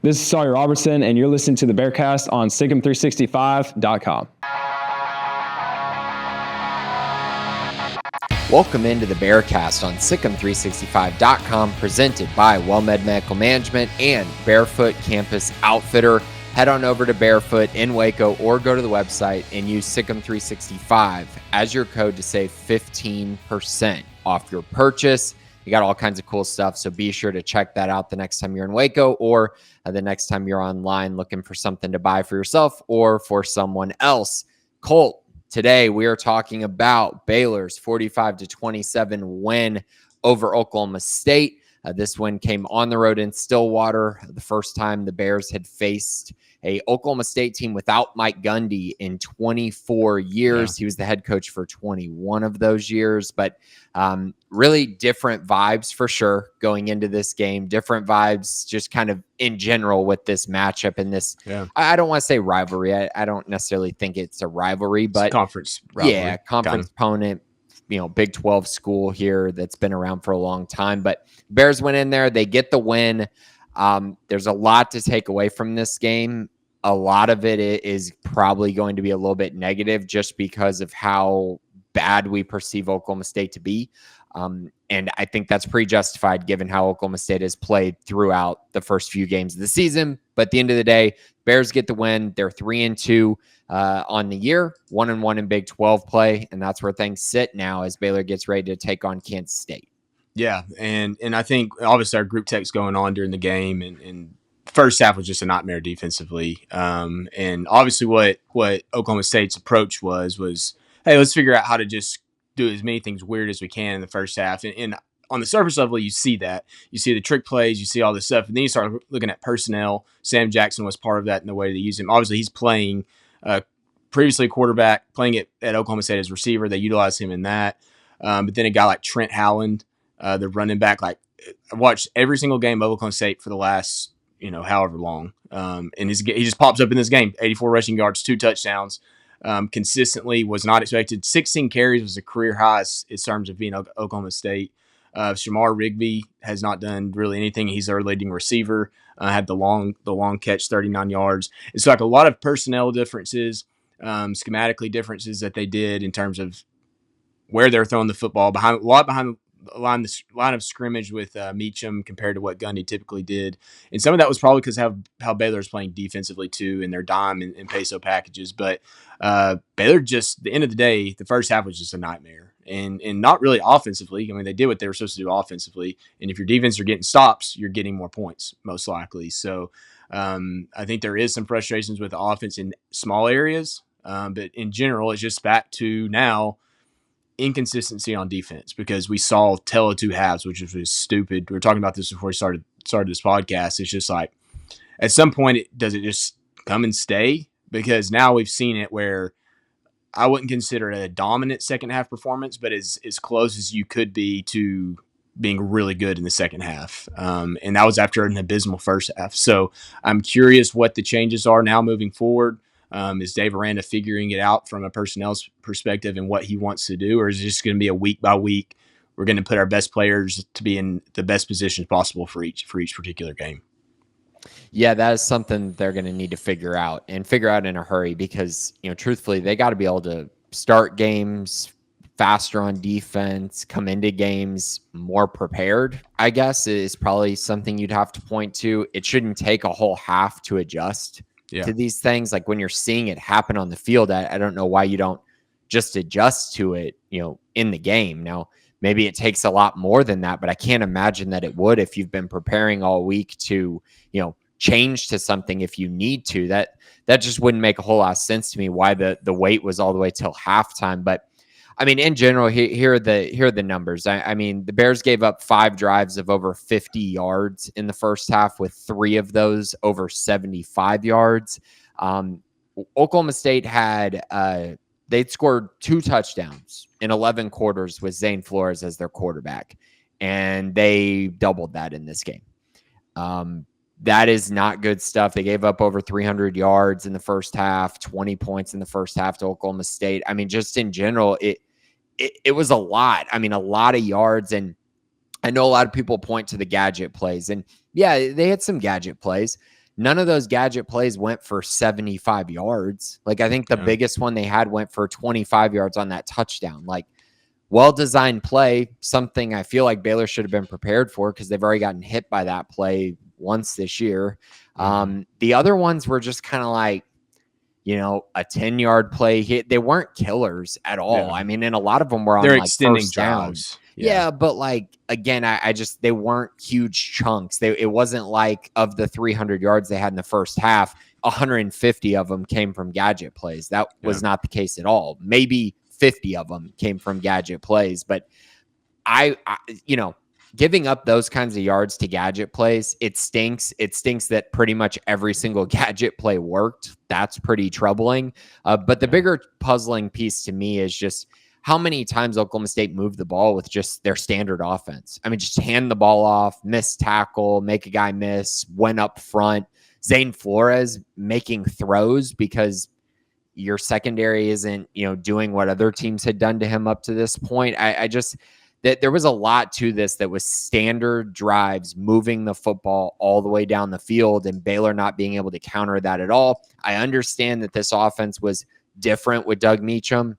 This is Sawyer Robertson, and you're listening to the Bearcast on SicEm365.com. Welcome into the Bearcast on SicEm365.com, presented by WellMed Medical Management and Barefoot Campus Outfitter. Head on over to Barefoot in Waco or go to the website and use SicEm365 as your code to save 15% off your purchase. You got all kinds of cool stuff, so be sure to check that out the next time you're in Waco or the next time you're online looking for something to buy for yourself or for someone else. Colt, today we are talking about Baylor's 45-27 win over Oklahoma State. This win came on the road in Stillwater, the first time the Bears had faced a Oklahoma State team without Mike Gundy in 24 years. Yeah. He was the head coach for 21 of those years, but really different vibes for sure going into this game. Different vibes just kind of in general with this matchup and this, I don't want to say rivalry. I don't necessarily think it's a rivalry, but conference rivalry. Yeah, conference opponent, Big 12 school here that's been around for a long time. But Bears went in there, they get the win. There's a lot to take away from this game. A lot of it is probably going to be a little bit negative just because of how bad we perceive Oklahoma State to be. And I think that's pretty justified given how Oklahoma State has played throughout the first few games of the season. But at the end of the day, Bears get the win. They're 3-2 on the year, 1-1 in Big 12 play. And that's where things sit now as Baylor gets ready to take on Kansas State. Yeah. And I think obviously our group text going on during the game and first half was just a nightmare defensively. And obviously what Oklahoma State's approach was, hey, let's figure out how to just do as many things weird as we can in the first half. And on the surface level, you see that. You see the trick plays, you see all this stuff. And then you start looking at personnel. Sam Jackson was part of that in the way they use him. Obviously, he's playing previously a quarterback, playing it at Oklahoma State as receiver. They utilize him in that. But then a guy like Trent Howland, the running back, I watched every single game of Oklahoma State for the last however long. And he just pops up in this game, 84 rushing yards, 2 touchdowns. Consistently was not expected. 16 carries was a career high in terms of being Oklahoma State. Shamar Rigby has not done really anything. He's our leading receiver. Had the long catch, 39 yards. It's like a lot of personnel differences, schematically differences that they did in terms of where they're throwing the football behind the line of scrimmage with Meacham compared to what Gundy typically did. And some of that was probably because how Baylor's playing defensively too in their dime and peso packages. But Baylor just, at the end of the day, the first half was just a nightmare. And not really offensively. I mean, they did what they were supposed to do offensively. And if your defense are getting stops, you're getting more points, most likely. So I think there is some frustrations with the offense in small areas. But in general, it's just back to now inconsistency on defense because we saw tell of 2 halves, which was stupid. We were talking about this before we started this podcast. It's just like at some point, does it just come and stay? Because now we've seen it where I wouldn't consider it a dominant second half performance, but as close as you could be to being really good in the second half. And that was after an abysmal first half. So I'm curious what the changes are now moving forward. Is Dave Aranda figuring it out from a personnel perspective and what he wants to do? Or is it just going to be a week by week? We're going to put our best players to be in the best positions possible for each particular game. Yeah, that is something they're going to need to figure out in a hurry because, truthfully, they got to be able to start games faster on defense, come into games more prepared, I guess, is probably something you'd have to point to. It shouldn't take a whole half to adjust to these things. Like when you're seeing it happen on the field, I don't know why you don't just adjust to it, in the game. Now, maybe it takes a lot more than that, but I can't imagine that it would if you've been preparing all week to, change to something if you need to. That just wouldn't make a whole lot of sense to me why the wait was all the way till halftime. But I mean, in general, here are the numbers. I mean, the Bears gave up 5 drives of over 50 yards in the first half, with 3 of those over 75 yards. Oklahoma State had they'd scored 2 touchdowns in 11 quarters with Zane Flores as their quarterback, and they doubled that in this game. That is not good stuff. They gave up over 300 yards in the first half, 20 points in the first half to Oklahoma State. I mean, just in general, it was a lot. I mean, a lot of yards. And I know a lot of people point to the gadget plays. And yeah, they had some gadget plays. none of those gadget plays went for 75 yards. Like, I think the biggest one they had went for 25 yards on that touchdown. Like, well-designed play, something I feel like Baylor should have been prepared for because they've already gotten hit by that play once this year. The other ones were just kind of like, a 10-yard play hit. They weren't killers at all. I mean, and a lot of them were on They're like extending first down. drives. Yeah, but like, again, I just, they weren't huge chunks. It wasn't like of the 300 yards they had in the first half, 150 of them came from gadget plays. That was not the case at all. Maybe 50 of them came from gadget plays, but I giving up those kinds of yards to gadget plays, it stinks. It stinks that pretty much every single gadget play worked. That's pretty troubling. But the bigger puzzling piece to me is just how many times Oklahoma State moved the ball with just their standard offense. I mean, just hand the ball off, miss tackle, make a guy miss, went up front. Zane Flores making throws because your secondary isn't, doing what other teams had done to him up to this point. I just that there was a lot to this that was standard drives, moving the football all the way down the field, and Baylor not being able to counter that at all. I understand that this offense was different with Doug Meacham.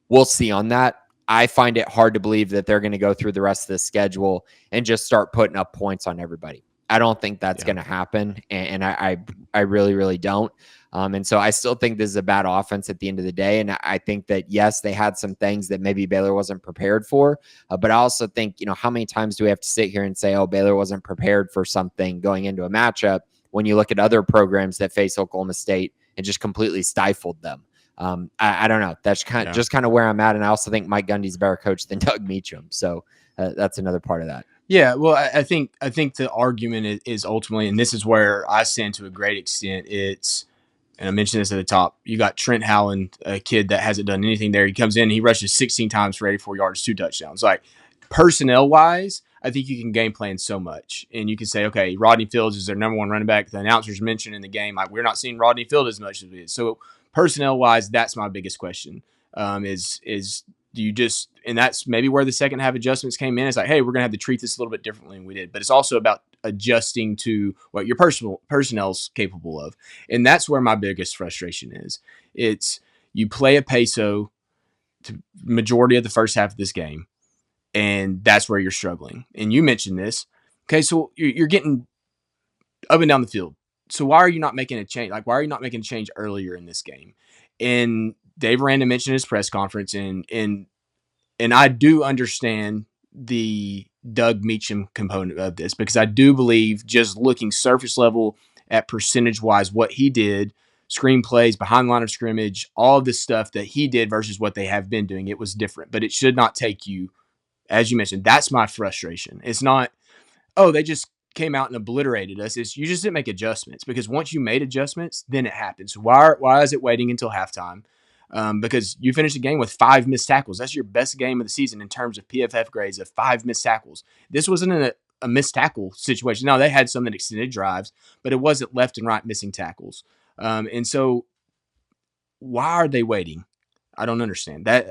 We'll see on that. I find it hard to believe that they're going to go through the rest of the schedule and just start putting up points on everybody. I don't think that's going to happen, and I really, really don't. And so I still think this is a bad offense at the end of the day. And I think that, yes, they had some things that maybe Baylor wasn't prepared for. But I also think, how many times do we have to sit here and say, oh, Baylor wasn't prepared for something going into a matchup when you look at other programs that face Oklahoma State and just completely stifled them? I don't know. That's just kind of where I'm at. And I also think Mike Gundy's a better coach than Doug Meacham. So that's another part of that. Yeah, well, I think the argument is ultimately, and this is where I stand to a great extent, and I mentioned this at the top, you got Trent Howland, a kid that hasn't done anything there. He comes in, he rushes 16 times for 84 yards, 2 touchdowns. Like, personnel-wise, I think you can game plan so much. And you can say, okay, Rodney Fields is their number one running back. The announcers mentioned in the game, like, we're not seeing Rodney Fields as much as we did. So personnel-wise, that's my biggest question, is do you just – and that's maybe where the second half adjustments came in. It's like, hey, we're going to have to treat this a little bit differently than we did. But it's also about adjusting to what your personnel's capable of. And that's where my biggest frustration is. It's you play a peso to majority of the first half of this game, and that's where you're struggling. And you mentioned this. Okay, so you're getting up and down the field. So why are you not making a change? Like, why are you not making a change earlier in this game? And Dave Aranda mentioned his press conference, and I do understand the Doug Meacham component of this, because I do believe, just looking surface level at percentage-wise, what he did, screenplays, behind the line of scrimmage, all of this stuff that he did versus what they have been doing, it was different. But it should not take you, as you mentioned, that's my frustration. It's not, oh, they just came out and obliterated us. It's you just didn't make adjustments, because once you made adjustments, then it happens. Why is it waiting until halftime? Because you finished the game with 5 missed tackles. That's your best game of the season in terms of PFF grades of 5 missed tackles. This wasn't a missed tackle situation. Now, they had some that extended drives, but it wasn't left and right missing tackles. And so why are they waiting? I don't understand that.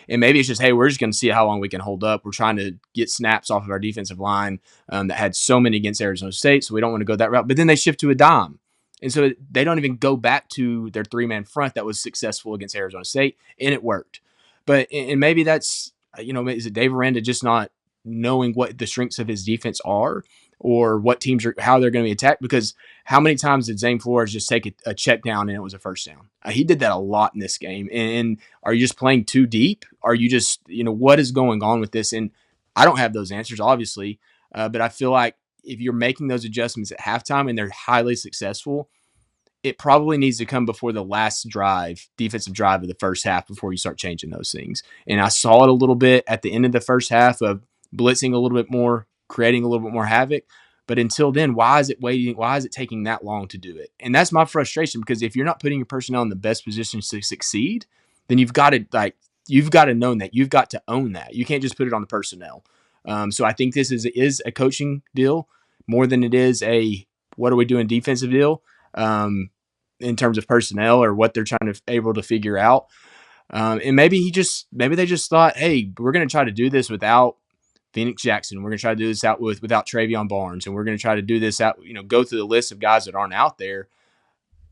And maybe it's just, hey, we're just going to see how long we can hold up. We're trying to get snaps off of our defensive line that had so many against Arizona State, so we don't want to go that route. But then they shift to a dime. And so they don't even go back to their 3-man front that was successful against Arizona State, and it worked. And maybe that's, is it Dave Aranda just not knowing what the strengths of his defense are, or what teams are, how they're going to be attacked? Because how many times did Zane Flores just take a check down and it was a first down? He did that a lot in this game. And are you just playing too deep? Are you just, what is going on with this? And I don't have those answers, obviously, but I feel like if you're making those adjustments at halftime and they're highly successful, it probably needs to come before the last defensive drive of the first half, before you start changing those things. And I saw it a little bit at the end of the first half of blitzing a little bit more, creating a little bit more havoc. But until then, why is it waiting? Why is it taking that long to do it? And that's my frustration, because if you're not putting your personnel in the best positions to succeed, then you've got to know that. You've got to own that. You can't just put it on the personnel. So I think this is a coaching deal more than it is a what are we doing defensive deal in terms of personnel or what they're trying to able to figure out. And maybe they just thought, hey, we're going to try to do this without Phoenix Jackson. We're going to try to do this out without Travion Barnes, and we're going to try to do this out, go through the list of guys that aren't out there.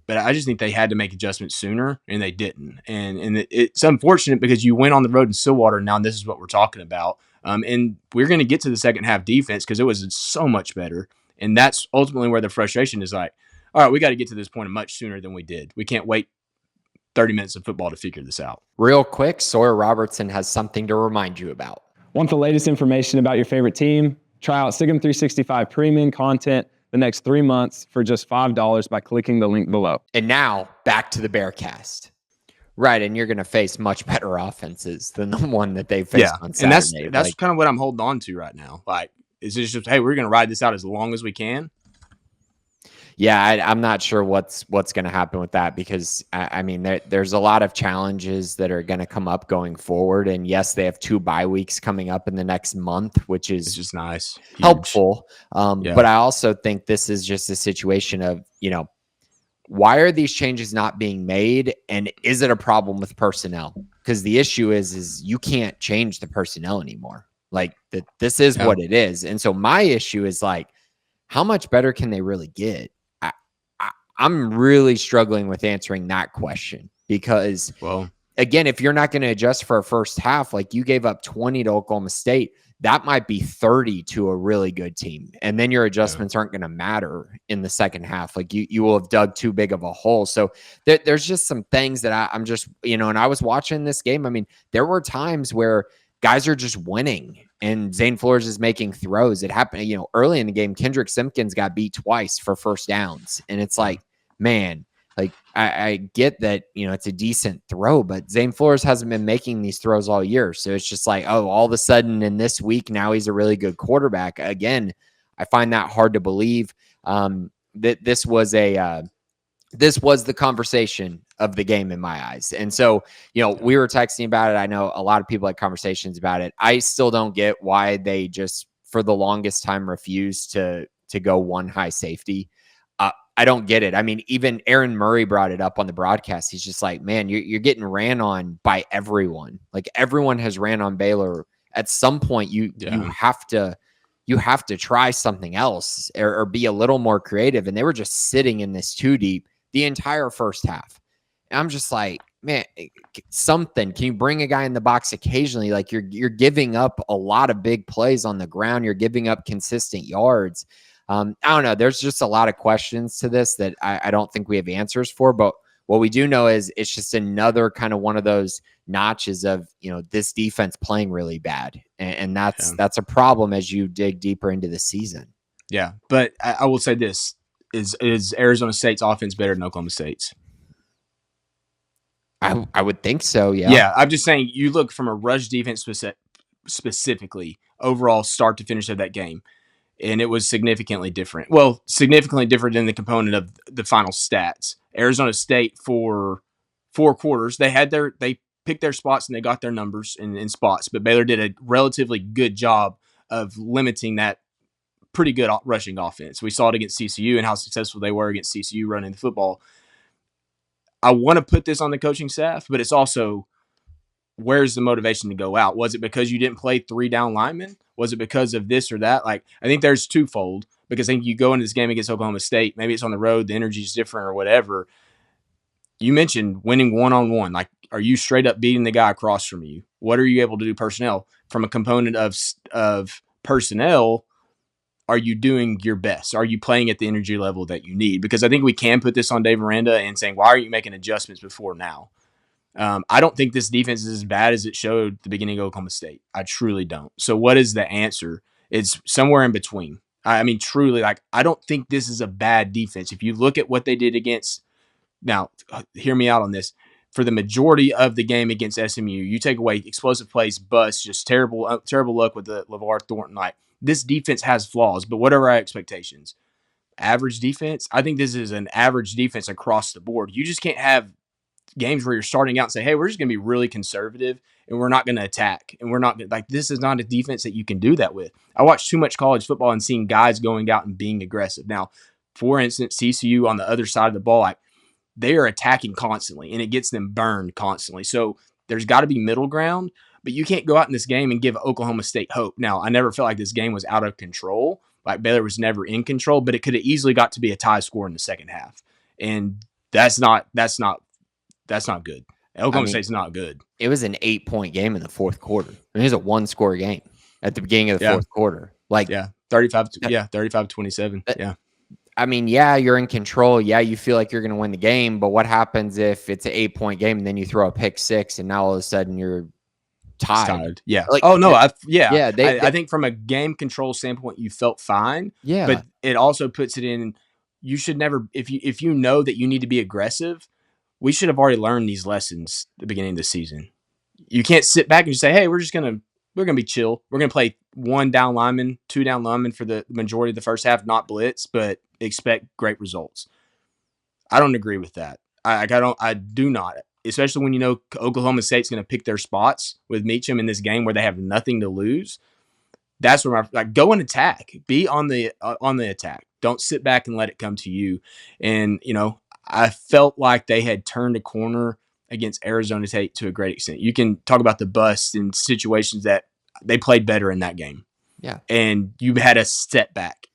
But I just think they had to make adjustments sooner, and they didn't. And it's unfortunate because you went on the road in Stillwater, and now this is what we're talking about. And we're going to get to the second half defense because it was so much better. And that's ultimately where the frustration is like, all right, we got to get to this point much sooner than we did. We can't wait 30 minutes of football to figure this out. Real quick, Sawyer Robertson has something to remind you about. Want the latest information about your favorite team? Try out Sigum 365 premium content the next 3 months for just $5 by clicking the link below. And now back to the Bearcast. Right, and you're going to face much better offenses than the one that they faced on Saturday. And that's kind of what I'm holding on to right now. Like, is it just, hey, we're going to ride this out as long as we can? Yeah, I'm not sure what's going to happen with that because, I mean, there's a lot of challenges that are going to come up going forward. And yes, they have 2 bye weeks coming up in the next month, which is just nice, helpful. But I also think this is just a situation of, why are these changes not being made? And is it a problem with personnel? Because the issue is you can't change the personnel anymore. Like this is what it is. And so my issue is like, how much better can they really get? I'm really struggling with answering that question because, again, if you're not going to adjust for a first half, like you gave up 20 to Oklahoma State, that might be 30 to a really good team. And then your adjustments aren't going to matter in the second half. Like you will have dug too big of a hole. So there's just some things that I'm just, and I was watching this game. I mean, there were times where guys are just winning and Zane Flores is making throws. It happened, early in the game, Kendrick Simpkins got beat twice for first downs. And it's like, man, like I get that, it's a decent throw, but Zane Flores hasn't been making these throws all year. So it's just like, all of a sudden in this week, now he's a really good quarterback. Again, I find that hard to believe. That this was the conversation of the game in my eyes. And so, we were texting about it. I know a lot of people had conversations about it. I still don't get why they just, for the longest time, refused to go one high safety. I don't get it. I mean, even Aaron Murray brought it up on the broadcast. He's just like, man, you're getting ran on by everyone. Like everyone has ran on Baylor. At some point, you have to try something else or be a little more creative. And they were just sitting in this 2 deep the entire first half. And I'm just like, man, something. Can you bring a guy in the box occasionally? Like you're giving up a lot of big plays on the ground. You're giving up consistent yards. I don't know. There's just a lot of questions to this that I don't think we have answers for. But what we do know is it's just another kind of one of those notches of, this defense playing really bad. And that's a problem as you dig deeper into the season. Yeah. But I will say this. Is Arizona State's offense better than Oklahoma State's? I would think so, yeah. Yeah, I'm just saying you look from a rush defense specifically, overall start to finish of that game. And it was significantly different. Well, significantly different than the component of the final stats. Arizona State for 4 quarters, they picked their spots and they got their numbers in spots. But Baylor did a relatively good job of limiting that pretty good rushing offense. We saw it against CCU and how successful they were against CCU running the football. I want to put this on the coaching staff, but it's also, where's the motivation to go out? Was it because you didn't play 3 down linemen? Was it because of this or that? Like, I think there's twofold, because I think you go into this game against Oklahoma State, maybe it's on the road, the energy is different or whatever. You mentioned winning one-on-one. Like, are you straight up beating the guy across from you? What are you able to do personnel? From a component of personnel, are you doing your best? Are you playing at the energy level that you need? Because I think we can put this on Dave Aranda and saying, why are you making adjustments before now? I don't think this defense is as bad as it showed at the beginning of Oklahoma State. I truly don't. So what is the answer? It's somewhere in between. I mean, truly, like, I don't think this is a bad defense. If you look at what they did against, now, hear me out on this. For the majority of the game against SMU, you take away explosive plays, busts, just terrible luck with the LeVar Thornton. Like, this defense has flaws, but what are our expectations? Average defense? I think this is an average defense across the board. You just can't have games where you're starting out and say, hey, we're just going to be really conservative and we're not going to attack. And we're not like, this is not a defense that you can do that with. I watch too much college football and seeing guys going out and being aggressive. Now, for instance, TCU on the other side of the ball, like, they are attacking constantly and it gets them burned constantly. So there's got to be middle ground. but you can't go out in this game and give Oklahoma State hope. Now, I never felt like this game was out of control. Like Baylor was never in control, but it could have easily got to be a tie score in the second half. And that's not good. Oklahoma State's not good. It was an 8-point game in the fourth quarter. It was a 1-score game at the beginning of the fourth quarter. 35-27. Yeah. I mean, yeah, you're in control. Yeah, you feel like you're going to win the game. But what happens if it's an 8-point game and then you throw a pick six and now all of a sudden you're tied? Yeah. Like, I think from a game control standpoint, you felt fine. Yeah. But it also puts it in. You should never, if you know that you need to be aggressive, we should have already learned these lessons at the beginning of the season. You can't sit back and just say, hey, we're going to be chill. We're going to play 1 down lineman, 2 down lineman for the majority of the first half, not blitz, but expect great results. I don't agree with that. I do not, especially when you know Oklahoma State's going to pick their spots with Meacham in this game where they have nothing to lose. That's where go and attack. Be on the attack. Don't sit back and let it come to you. And I felt like they had turned a corner against Arizona State to a great extent. You can talk about the bust in situations that they played better in that game. Yeah. And you had a step back.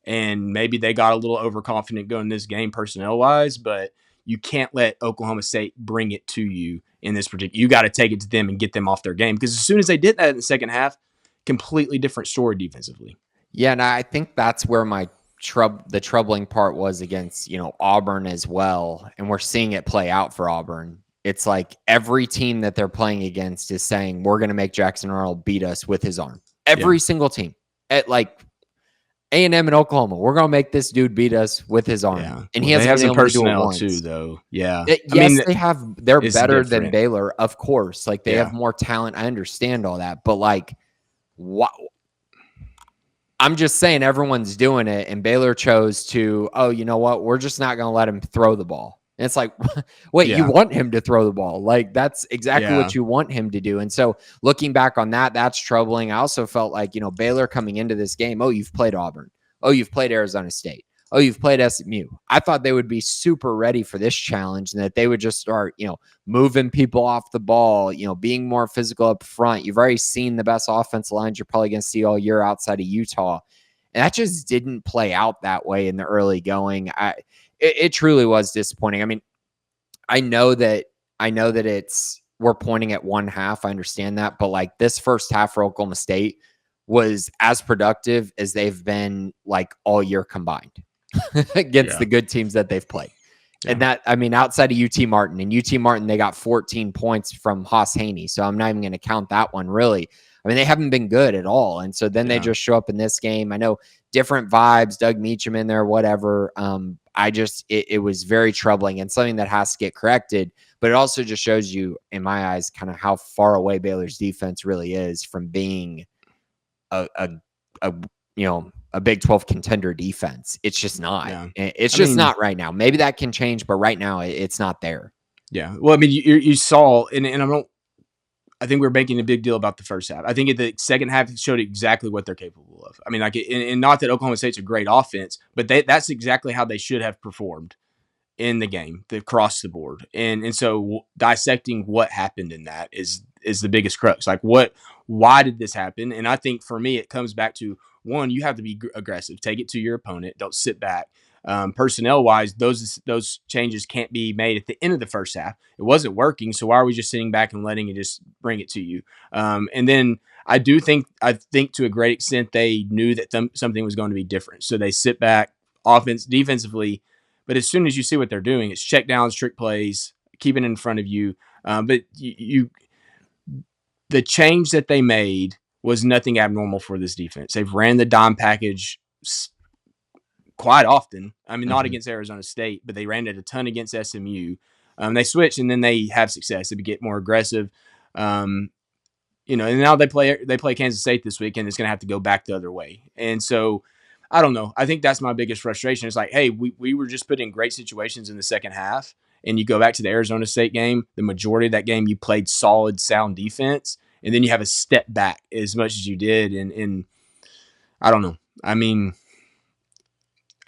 And maybe they got a little overconfident going this game personnel-wise, but you can't let Oklahoma State bring it to you in this particular. You got to take it to them and get them off their game. Because as soon as they did that in the second half, completely different story defensively. Yeah, and I think that's where the troubling part was against, Auburn as well. And we're seeing it play out for Auburn. It's like every team that they're playing against is saying, we're going to make Jackson Arnold beat us with his arm. Every single team. At A&M and Oklahoma, we're going to make this dude beat us with his arm. Yeah. And he has some personnel too, though. Yeah. They're better different than Baylor, of course. They have more talent. I understand all that. But what? I'm just saying everyone's doing it, and Baylor chose to, you know what? We're just not going to let him throw the ball. And it's like, wait, you want him to throw the ball. That's exactly what you want him to do. And so looking back on that, that's troubling. I also felt like, Baylor coming into this game, you've played Auburn. You've played Arizona State. You've played SMU. I thought they would be super ready for this challenge and that they would just start, moving people off the ball, being more physical up front. You've already seen the best offensive lines you're probably going to see all year outside of Utah. And that just didn't play out that way in the early going. It truly was disappointing. I mean, I know that we're pointing at one half. I understand that. But this first half for Oklahoma State was as productive as they've been all year combined against the good teams that they've played. Yeah. And that, outside of UT Martin, they got 14 points from Haas Haney. So I'm not even going to count that one really. They haven't been good at all. And so then they just show up in this game. I know different vibes, Doug Meacham in there, whatever. It was very troubling and something that has to get corrected, but it also just shows you, in my eyes, kind of how far away Baylor's defense really is from being a Big 12 contender defense. It's just not. Yeah. It's just not right now. Maybe that can change, but right now it's not there. Yeah. Well, you saw, and I think we're making a big deal about the first half. I think in the second half, it showed exactly what they're capable of. And not that Oklahoma State's a great offense, but that's exactly how they should have performed in the game, across the board. And so dissecting what happened in that is the biggest crux. Why did this happen? And I think for me, it comes back to, one, you have to be aggressive. Take it to your opponent. Don't sit back. Personnel-wise, those changes can't be made at the end of the first half. It wasn't working, so why are we just sitting back and letting it just bring it to you? And then I think to a great extent they knew that something was going to be different. So they sit back, defensively, but as soon as you see what they're doing, it's check downs, trick plays, keep it in front of you. But the change that they made was nothing abnormal for this defense. They've ran the dime package quite often. Not against Arizona State, but they ran it a ton against SMU. They switch and then they have success. They get more aggressive. And now they play Kansas State this week, and it's going to have to go back the other way. And so, I don't know. I think that's my biggest frustration. It's hey, we were just put in great situations in the second half, and you go back to the Arizona State game. The majority of that game, you played solid, sound defense, and then you have a step back as much as you did. And I don't know.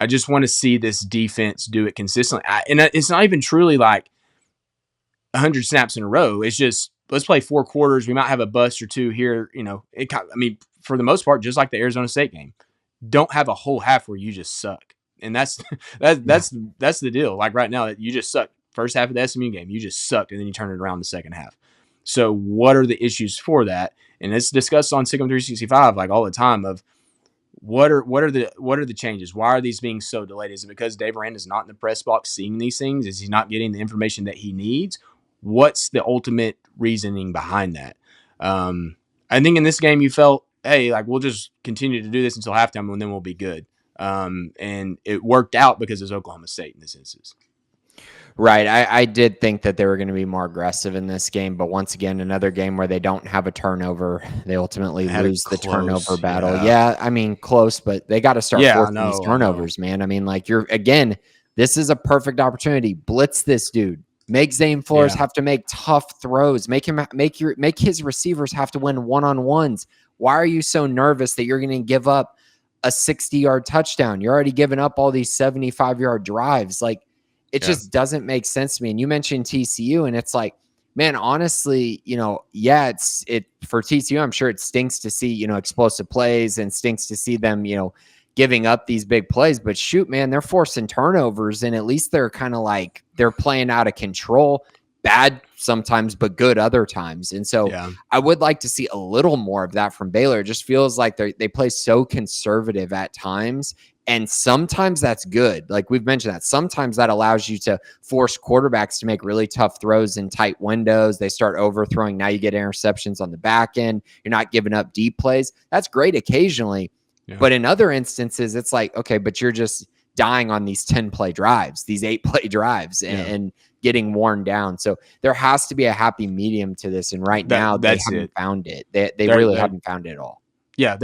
I just want to see this defense do it consistently. And it's not even truly 100 snaps in a row. It's just let's play 4 quarters. We might have a bust or two here. For the most part, just like the Arizona State game, don't have a whole half where you just suck. And that's that's the deal. Like right now, you just suck. First half of the SMU game, you just sucked, and then you turn it around the second half. So what are the issues for that? And it's discussed on Sigma 365 like all the time of what are the changes? Why are these being so delayed? Is it because Dave Aranda's not in the press box seeing these things? Is he not getting the information that he needs? What's the ultimate reasoning behind that? I think in this game you felt, hey, like we'll just continue to do this until halftime and then we'll be good. And it worked out because it's Oklahoma State in this instance. Right. I did think that they were going to be more aggressive in this game, but once again, another game where they don't have a turnover. They ultimately lose the turnover battle. Yeah, I mean, close, but they got to start forcing these turnovers, man. I mean, like this is a perfect opportunity. Blitz this dude. Make Zane Flores have to make tough throws. Make his receivers have to win one-on-ones. Why are you so nervous that you're going to give up a 60-yard touchdown? You're already giving up all these 75-yard drives. Like, it just doesn't make sense to me. And you mentioned TCU, and it's like, man, honestly, it for TCU, I'm sure it stinks to see, explosive plays and stinks to see them, giving up these big plays. But shoot, man, they're forcing turnovers, and at least they're kind of like they're playing out of control. Bad sometimes, but good other times. And so I would like to see a little more of that from Baylor. It just feels like they play so conservative at times. And sometimes that's good. Like we've mentioned that. Sometimes that allows you to force quarterbacks to make really tough throws in tight windows. They start overthrowing. Now you get interceptions on the back end. You're not giving up deep plays. That's great occasionally. Yeah. But in other instances, it's like, okay, but you're just dying on these 10-play drives, these 8-play drives, and getting worn down. So there has to be a happy medium to this. And right now, they haven't found it. They really haven't found it at all. Yeah,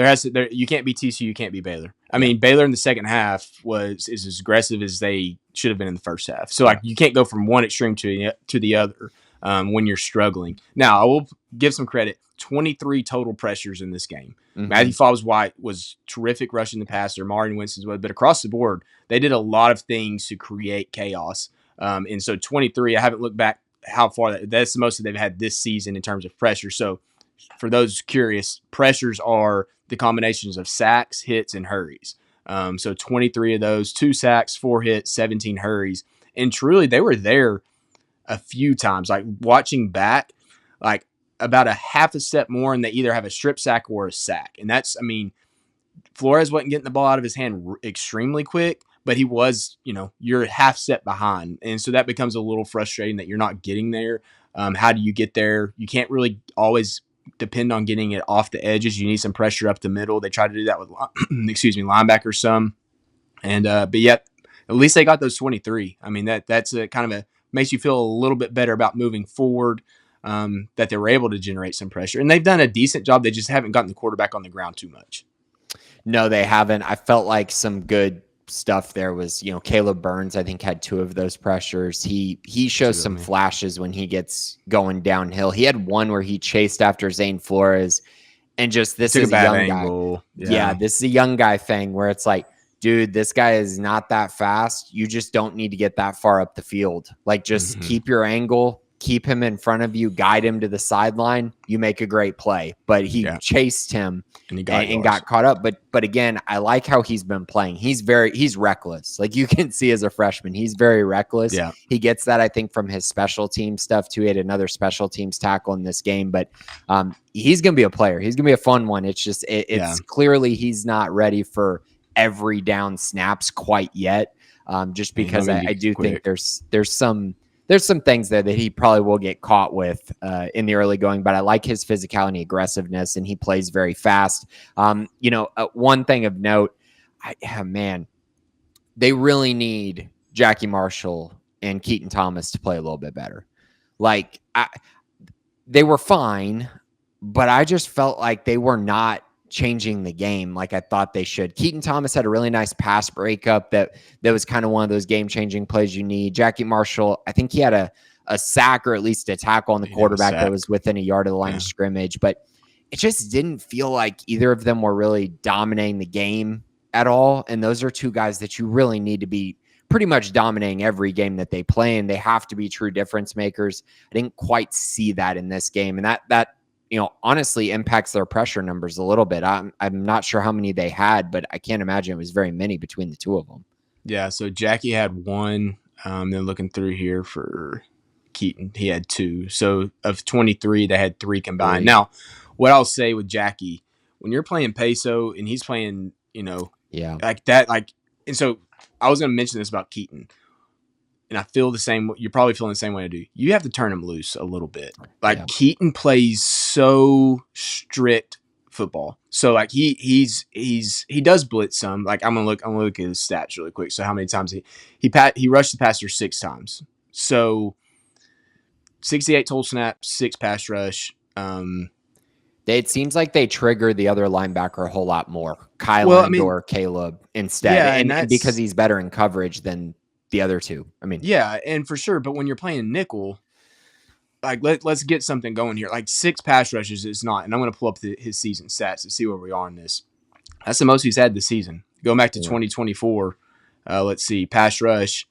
you can't be TCU, you can't be Baylor. I mean, Baylor in the second half is as aggressive as they should have been in the first half. So like you can't go from one extreme to the other when you're struggling. Now, I will give some credit. 23 total pressures in this game. Mm-hmm. Matthew Fobbs-White was terrific rushing the passer. Martin Winston's well, but across the board, they did a lot of things to create chaos. And so 23, I haven't looked back how far that's the most that they've had this season in terms of pressure. So for those curious, pressures are the combinations of sacks, hits, and hurries. So 23 of those, 2 sacks, 4 hits, 17 hurries. And truly, they were there a few times. Like watching back, like about a half a step more, and they either have a strip sack or a sack. And that's, I mean, Flores wasn't getting the ball out of his hand extremely quick, but he was, you're half step behind. And so that becomes a little frustrating that you're not getting there. How do you get there? You can't really always depend on getting it off the edges. You need some pressure up the middle. They try to do that with, linebackers some. And, but yet, at least they got those 23. I mean, that's a kind of makes you feel a little bit better about moving forward, that they were able to generate some pressure. And they've done a decent job. They just haven't gotten the quarterback on the ground too much. No, they haven't. I felt like some good stuff there was, Caleb Burns, I think, had 2 of those pressures. He shows some flashes when he gets going downhill. He had one where he chased after Zane Flores, and just this is a young angle. Guy. Yeah, this is a young guy thing where it's like, dude, this guy is not that fast. You just don't need to get that far up the field. Like, just keep your angle, keep him in front of you, guide him to the sideline. You make a great play. But he chased him and got caught up. But again, I like how he's been playing. He's reckless. Like you can see as a freshman, he's very reckless. Yeah. He gets that, I think, from his special team stuff too. He had another special teams tackle in this game, but he's going to be a player. He's going to be a fun one. It's just, it's clearly he's not ready for every down snaps quite yet. Just because I do think there's some things there that he probably will get caught with in the early going, but I like his physicality and aggressiveness, and he plays very fast. One thing of note, they really need Jackie Marshall and Keaton Thomas to play a little bit better. Like, they were fine, but I just felt like they were not changing the game like I thought they should. Keaton Thomas had a really nice pass breakup that was kind of one of those game-changing plays you need. Jackie Marshall, I think he had a sack or at least a tackle on the quarterback that was within a yard of the line of scrimmage, but it just didn't feel like either of them were really dominating the game at all. And those are 2 guys that you really need to be pretty much dominating every game that they play, and they have to be true difference makers. I didn't quite see that in this game, and that honestly impacts their pressure numbers a little bit. I'm not sure how many they had, but I can't imagine it was very many between the two of them. Yeah, so Jackie had one. Then looking through here for Keaton, he had 2. So of 23, they had 3 combined. 3. Now, what I'll say with Jackie, when you're playing peso and he's playing, like that, and so I was going to mention this about Keaton, and I feel the same. You're probably feeling the same way I do. You have to turn him loose a little bit. Keaton plays so strict football. So like he does blitz some. Like I'm gonna look at his stats really quick. So how many times he rushed the passer 6 times. So 68 total snaps, 6 pass rush. It seems like they trigger the other linebacker a whole lot more, Kylan or Caleb instead, and because he's better in coverage than the other two. Yeah, and for sure. But when you're playing nickel, like let's get something going here. Like 6 pass rushes is not, and I'm going to pull up his season stats to see where we are in this. That's the most he's had this season. Going back to 2024, let's see, pass rush.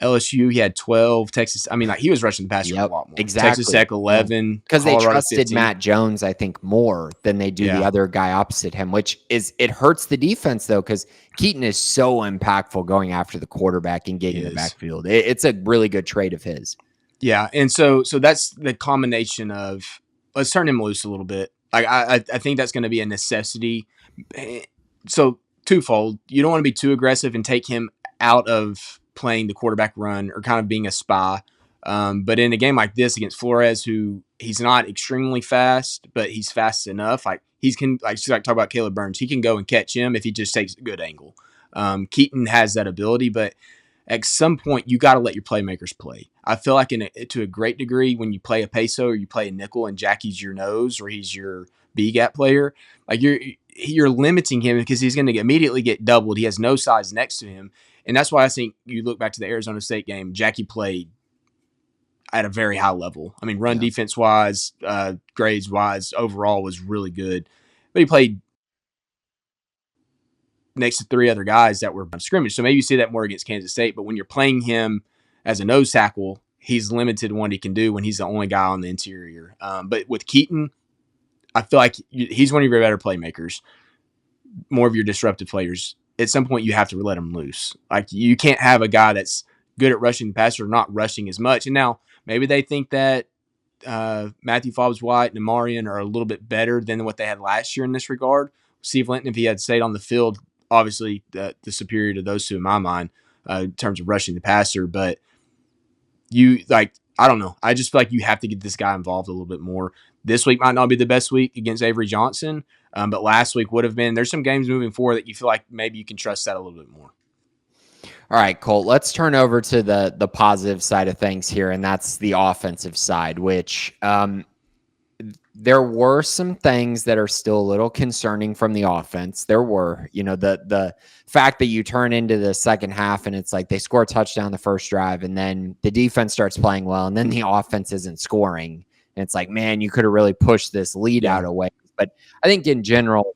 LSU, he had 12. Texas, he was rushing the passer a lot more. Exactly. Texas Tech, 11. Because they trusted 15. Matt Jones, I think, more than they do the other guy opposite him, it hurts the defense, though, because Keaton is so impactful going after the quarterback and getting the backfield. It's a really good trait of his. Yeah, and so that's the combination of let's turn him loose a little bit. Like I think that's going to be a necessity. So twofold, you don't want to be too aggressive and take him out of playing the quarterback run or kind of being a spy. But in a game like this against Flores, who he's not extremely fast, but he's fast enough. Like talk about Caleb Burns, he can go and catch him if he just takes a good angle. Keaton has that ability, but at some point, you got to let your playmakers play. I feel like to a great degree, when you play a peso or you play a nickel and Jackie's your nose or he's your B-gap player, like you're limiting him because he's going to immediately get doubled. He has no size next to him. And that's why I think you look back to the Arizona State game, Jackie played at a very high level. Run defense-wise, grades-wise, overall was really good. But he played next to 3 other guys that were scrimmage. So maybe you see that more against Kansas State. But when you're playing him as a nose tackle, he's limited in what he can do when he's the only guy on the interior. But with Keaton, I feel like he's one of your better playmakers, more of your disruptive players. At some point, you have to let him loose. Like you can't have a guy that's good at rushing the passer or not rushing as much. And now maybe they think that Matthew Fobbs-White and Amarian are a little bit better than what they had last year in this regard. Steve Linton, if he had stayed on the field, obviously the superior to those two in my mind in terms of rushing the passer. But I don't know. I just feel like you have to get this guy involved a little bit more. This week might not be the best week against Avery Johnson, but last week would have been. There's some games moving forward that you feel like maybe you can trust that a little bit more. All right, Colt, let's turn over to the positive side of things here, and that's the offensive side, which there were some things that are still a little concerning from the offense. There were, the fact that you turn into the second half and it's like they score a touchdown the first drive and then the defense starts playing well and then the offense isn't scoring. And it's like, man, you could have really pushed this lead out of way. But I think in general,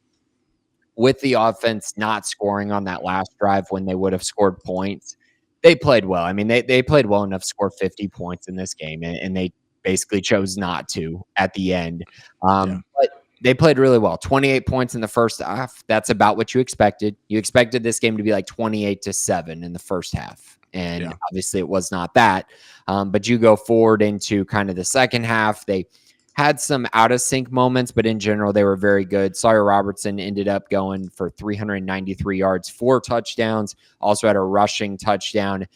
with the offense not scoring on that last drive when they would have scored points, they played well. They played well enough to score 50 points in this game, and they basically chose not to at the end. But they played really well. 28 points in the first half. That's about what you expected. You expected this game to be like 28-7 in the first half. And obviously it was not that. But you go forward into kind of the second half. They had some out of sync moments, but in general, they were very good. Sawyer Robertson ended up going for 393 yards, 4 touchdowns, also had a rushing touchdown.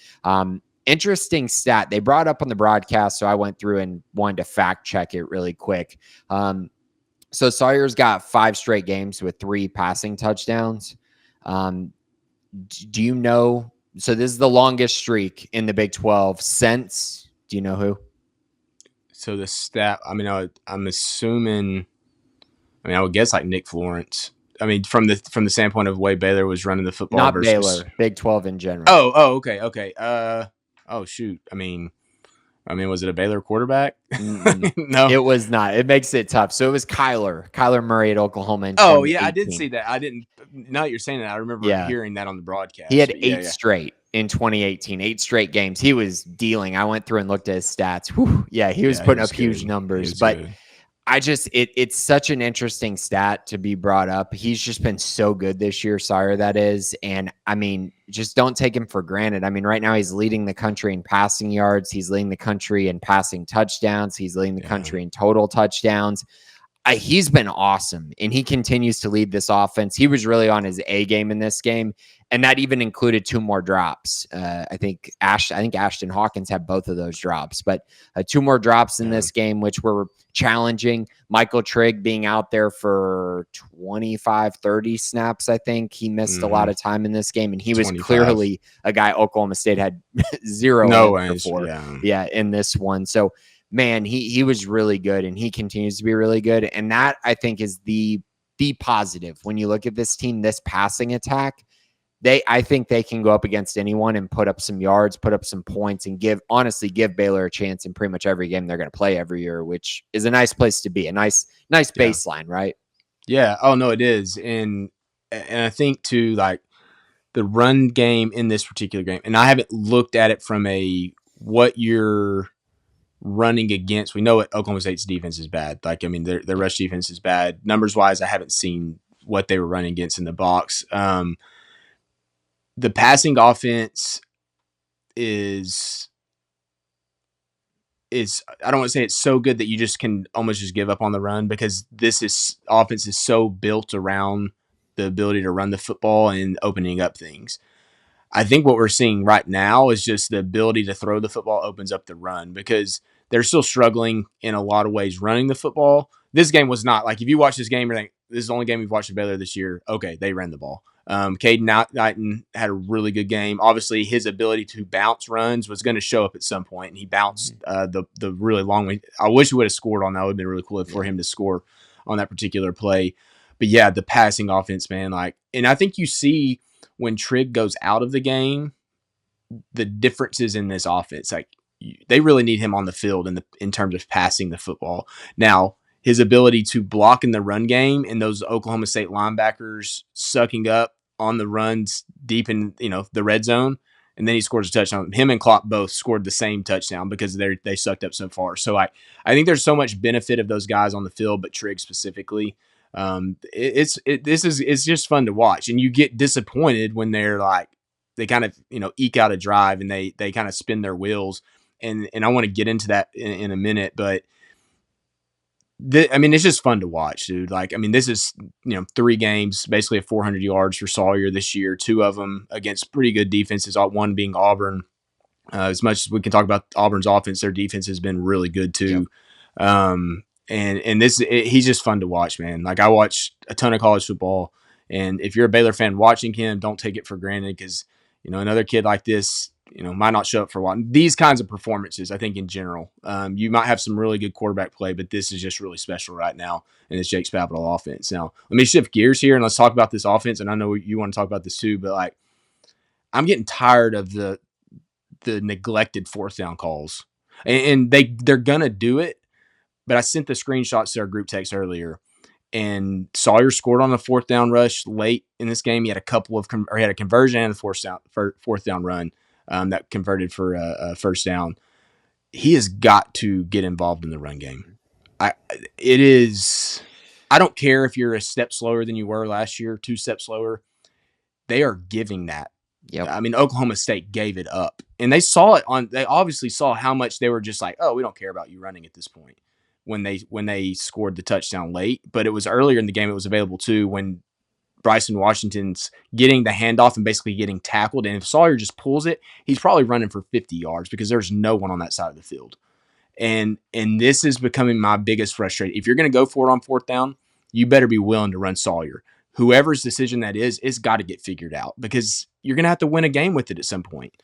Interesting stat they brought up on the broadcast, so I went through and wanted to fact check it really quick. So Sawyer's got 5 straight games with 3 passing touchdowns. Do you know? So this is the longest streak in the Big 12 since. Do you know who? So the stat, I'm assuming. I would guess like Nick Florence. From the standpoint of the way Baylor was running the football. Not Baylor, Big 12 in general. Okay. Oh shoot. Was it a Baylor quarterback? No, it was not. It makes it tough. So it was Kyler Murray at Oklahoma. I did see that. I didn't. Now that you're saying that, I remember hearing that on the broadcast. He had 8 straight in 2018, 8 straight games. He was dealing. I went through and looked at his stats. Whew, yeah, he was putting up huge numbers. But good. It's such an interesting stat to be brought up. He's just been so good this year, Sawyer, that is. And I mean, just don't take him for granted. I mean, right now he's leading the country in passing yards. He's leading the country in passing touchdowns. He's leading the country in total touchdowns. He's been awesome, and he continues to lead this offense. He was really on his A game in this game, and that even included 2 more drops. I think Ashton Hawkins had both of those drops, but 2 more drops in this game, which were challenging. Michael Trigg being out there for 25, 30 snaps, I think. He missed a lot of time in this game, and he was 25. clearly a guy Oklahoma State had zero before. Yeah, in this one. So, man, he was really good, and he continues to be really good. And that, I think, is the positive when you look at this team, this passing attack. I think they can go up against anyone and put up some yards, put up some points, and give Baylor a chance in pretty much every game they're going to play every year, which is a nice place to be, a nice baseline, right? Yeah. Oh no, it is. And I think too, like the run game in this particular game, and I haven't looked at it from what you're running against. We know Oklahoma State's defense is bad. Like, I mean, their rush defense is bad. Numbers wise, I haven't seen what they were running against in the box. The passing offense is I don't want to say it's so good that you just can almost just give up on the run, because this offense is so built around the ability to run the football and opening up things. I think what we're seeing right now is just the ability to throw the football opens up the run, because they're still struggling in a lot of ways running the football. This game was not like, if you watch this game, you're like, this is the only game we've watched of Baylor this year. Okay, they ran the ball. Caden Knighton had a really good game. Obviously, his ability to bounce runs was going to show up at some point, and he bounced the really long way. I wish he would have scored on that. It would have been really cool for him to score on that particular play. But yeah, the passing offense, man, and I think you see when Trigg goes out of the game, the differences in this offense. Like, they really need him on the field in terms of passing the football. Now, his ability to block in the run game and those Oklahoma State linebackers sucking up on the runs deep in the red zone, and then he scores a touchdown. Him and Klopp both scored the same touchdown because they sucked up so far. So I think there's so much benefit of those guys on the field, but Trigg specifically. It's just fun to watch, and you get disappointed when they kind of eke out a drive and they kind of spin their wheels, and I want to get into that in a minute, but it's just fun to watch, dude. Like, I mean, this is 3 games, basically 400 yards for Sawyer this year, 2 of them against pretty good defenses, one being Auburn. As much as we can talk about Auburn's offense, their defense has been really good too. Yep. And he's just fun to watch, man. Like, I watch a ton of college football, and if you're a Baylor fan watching him, don't take it for granted, because another kid like this might not show up for a while. These kinds of performances, I think in general, you might have some really good quarterback play, but this is just really special right now in this Jake Spavital offense. Now, let me shift gears here and let's talk about this offense. And I know you want to talk about this too, but I'm getting tired of the neglected 4th down calls, and they're gonna do it. But I sent the screenshots to our group text earlier, and Sawyer scored on a 4th down rush late in this game. He had he had a conversion and a 4th down run that converted for a 1st down. He has got to get involved in the run game. I don't care if you're a step slower than you were last year, 2 steps slower. They are giving that. Yep. I mean, Oklahoma State gave it up, and they obviously saw how much they were just like, oh, we don't care about you running at this point when they scored the touchdown late. But it was earlier in the game, it was available too, when Bryson Washington's getting the handoff and basically getting tackled. And if Sawyer just pulls it, he's probably running for 50 yards because there's no one on that side of the field. And this is becoming my biggest frustration. If you're going to go for it on 4th down, you better be willing to run Sawyer. Whoever's decision that is, it's got to get figured out, because you're going to have to win a game with it at some point.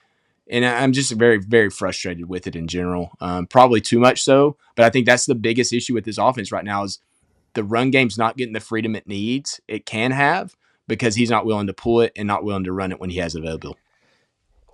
And I'm just very, very frustrated with it in general. Probably too much so, but I think that's the biggest issue with this offense right now is the run game's not getting the freedom it can have, because he's not willing to pull it and not willing to run it when he has it available.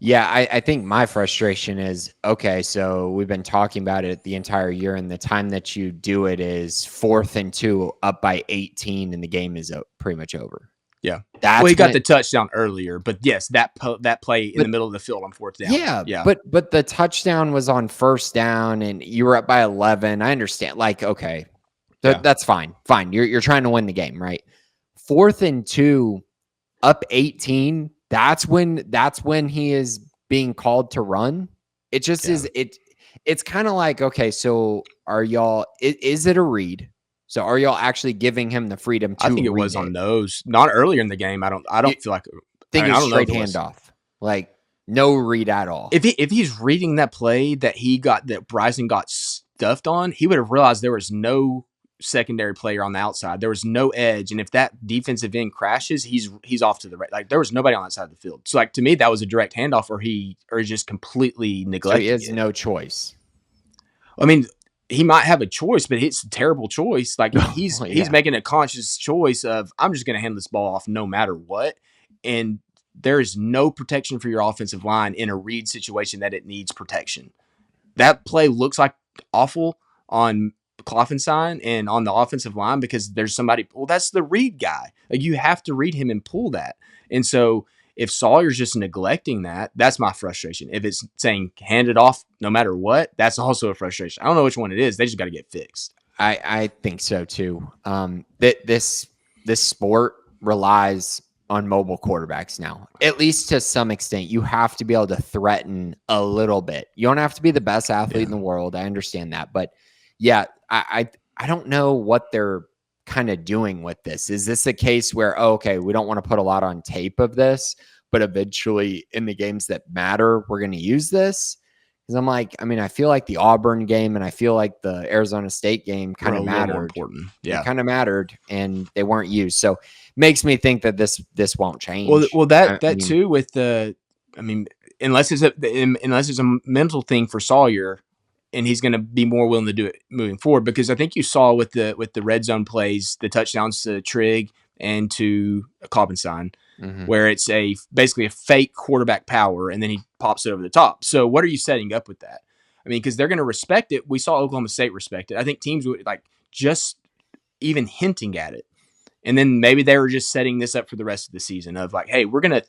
Yeah, I think my frustration is, okay, so we've been talking about it the entire year, and the time that you do it is 4th and 2 up by 18, and the game is pretty much over. Yeah. That's Well, he got when, the touchdown earlier, but yes, that play in the middle of the field on 4th down. yeah, Yeah. but the touchdown was on 1st down, and you were up by 11. I understand. Like, okay, Yeah. that's fine. Fine. You're trying to win the game, right? 4th and 2, up 18. That's when he is being called to run. It just is. It's kind of like, okay, so are y'all? Is it a read? So are y'all actually giving him the freedom to I think it read was on those. Not earlier in the game. I don't You feel like. think I it was don't know if straight it was. handoff, like no read at all. If he's reading that play that Bryson got stuffed on, he would have realized there was no secondary player on the outside. There was no edge, and if that defensive end crashes, he's off to the right. Like there was nobody on that side of the field. So like to me, that was a direct handoff, or he's just completely So neglecting he has it. no choice. I mean, he might have a choice, but it's a terrible choice. Like he's Yeah. making a conscious choice of I'm just going to hand this ball off no matter what, and there is no protection for your offensive line in a read situation that it needs protection. That play looks like awful on Kloffenstein and on the offensive line because there's somebody. Well, that's the read guy. Like you have to read him and pull that, and so. If Sawyer's just neglecting that, that's my frustration. If it's saying hand it off no matter what, that's also a frustration. I don't know which one it is. They just got to get fixed. I think so too. This sport relies on mobile quarterbacks now, at least to some extent. You have to be able to threaten a little bit. You don't have to be the best athlete in the world. I understand that, but yeah, I don't know what they're kind of doing with this. Is this a case where okay, we don't want to put a lot on tape of this, but eventually in the games that matter, we're going to use this? Because I'm like, I mean, I feel like the Auburn game and I feel like the Arizona State game kind of mattered. Yeah, it kind of mattered, and they weren't used. So makes me think that this won't change. Well, that too with the, I mean, unless it's a mental thing for Sawyer, and he's going to be more willing to do it moving forward. Because I think you saw with the red zone plays, the touchdowns to Trigg and to Kloppenstein, where it's basically a fake quarterback power, and then he pops it over the top. So what are you setting up with that? I mean, because they're going to respect it. We saw Oklahoma State respect it. I think teams would like just even hinting at it. And then maybe they were just setting this up for the rest of the season of like, hey, we're gonna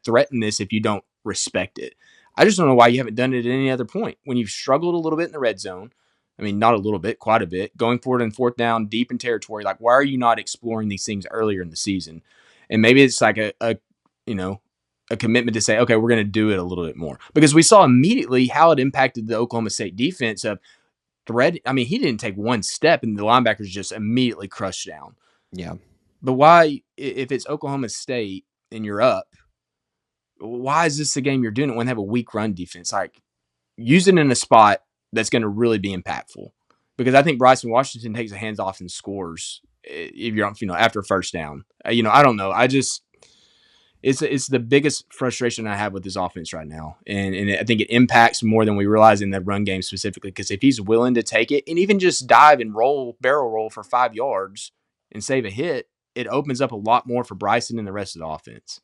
threaten this if you don't respect it. I just don't know why you haven't done it at any other point. When you've struggled a little bit in the red zone, I mean, not a little bit, quite a bit, going forward in 4th down, deep in territory, like why are you not exploring these things earlier in the season? And maybe it's like a commitment to say, okay, we're gonna do it a little bit more. Because we saw immediately how it impacted the Oklahoma State defense of thread. I mean, he didn't take one step and the linebackers just immediately crushed down. Yeah. But why, if it's Oklahoma State and you're up, why is this the game you're doing it when they have a weak run defense? Like, use it in a spot that's going to really be impactful. Because I think Bryson Washington takes a hands off and scores if you're, after 1st down. I don't know. It's the biggest frustration I have with this offense right now. And I think it impacts more than we realize in the run game specifically. Because if he's willing to take it and even just dive and barrel roll for 5 yards and save a hit, it opens up a lot more for Bryson and the rest of the offense.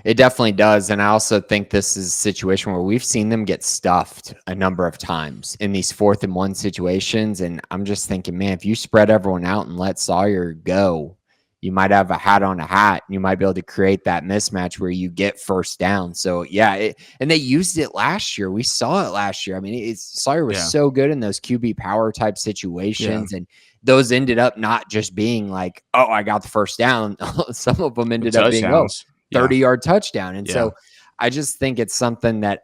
It definitely does. And I also think this is a situation where we've seen them get stuffed a number of times in these 4th and 1 situations. And I'm just thinking, man, if you spread everyone out and let Sawyer go, you might have a hat on a hat. You might be able to create that mismatch where you get 1st down. So, yeah, and they used it last year. We saw it last year. I mean, Sawyer was so good in those QB power type situations. And those ended up not just being like, oh, I got the 1st down. Some of them ended up being 30-yard touchdown. And so I just think it's something that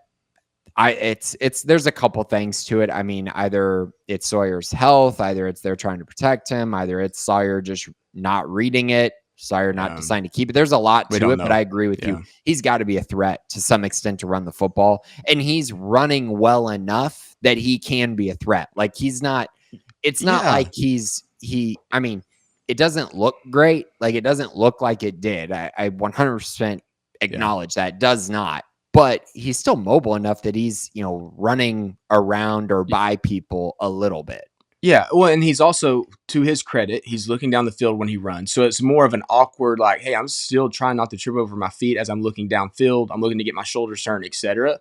there's a couple things to it. I mean, either it's Sawyer's health, either it's they're trying to protect him, either it's Sawyer just not reading it, Sawyer not deciding to keep it. There's a lot to it, but I agree with you. He's got to be a threat to some extent to run the football, and he's running well enough that he can be a threat. Like it's not like I mean, it doesn't look great. Like it doesn't look like it did. I 100% acknowledge that. It does not. But he's still mobile enough that he's, running around or by people a little bit. Yeah, well, and he's also, to his credit, he's looking down the field when he runs. So it's more of an awkward, like, hey, I'm still trying not to trip over my feet as I'm looking downfield. I'm looking to get my shoulders turned, etc.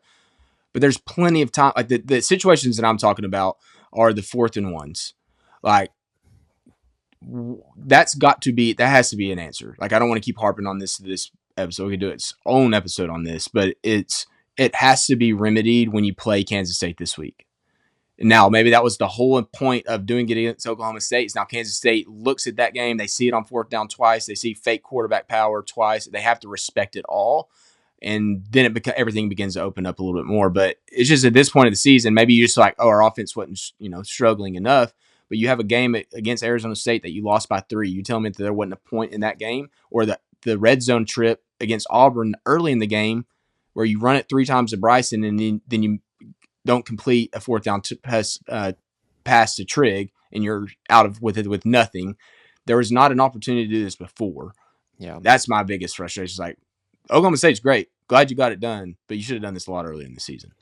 But there's plenty of time. Like the situations that I'm talking about are the 4th and 1s. Like that has to be an answer. Like, I don't want to keep harping on this episode. We could do its own episode on this, but it has to be remedied when you play Kansas State this week. Now, maybe that was the whole point of doing it against Oklahoma State. Now, Kansas State looks at that game. They see it on fourth down twice. They see fake quarterback power twice. They have to respect it all. And then everything begins to open up a little bit more. But it's just at this point of the season, maybe you're just like, oh, our offense wasn't, struggling enough. But you have a game against Arizona State that you lost by 3. You tell me that there wasn't a point in that game, or the red zone trip against Auburn early in the game where you run it 3 times to Bryson and then you don't complete a fourth down pass to Trigg, and you're out of with it with nothing. There was not an opportunity to do this before. Yeah, that's my biggest frustration. It's like, Oklahoma State's great. Glad you got it done, but you should have done this a lot earlier in the season.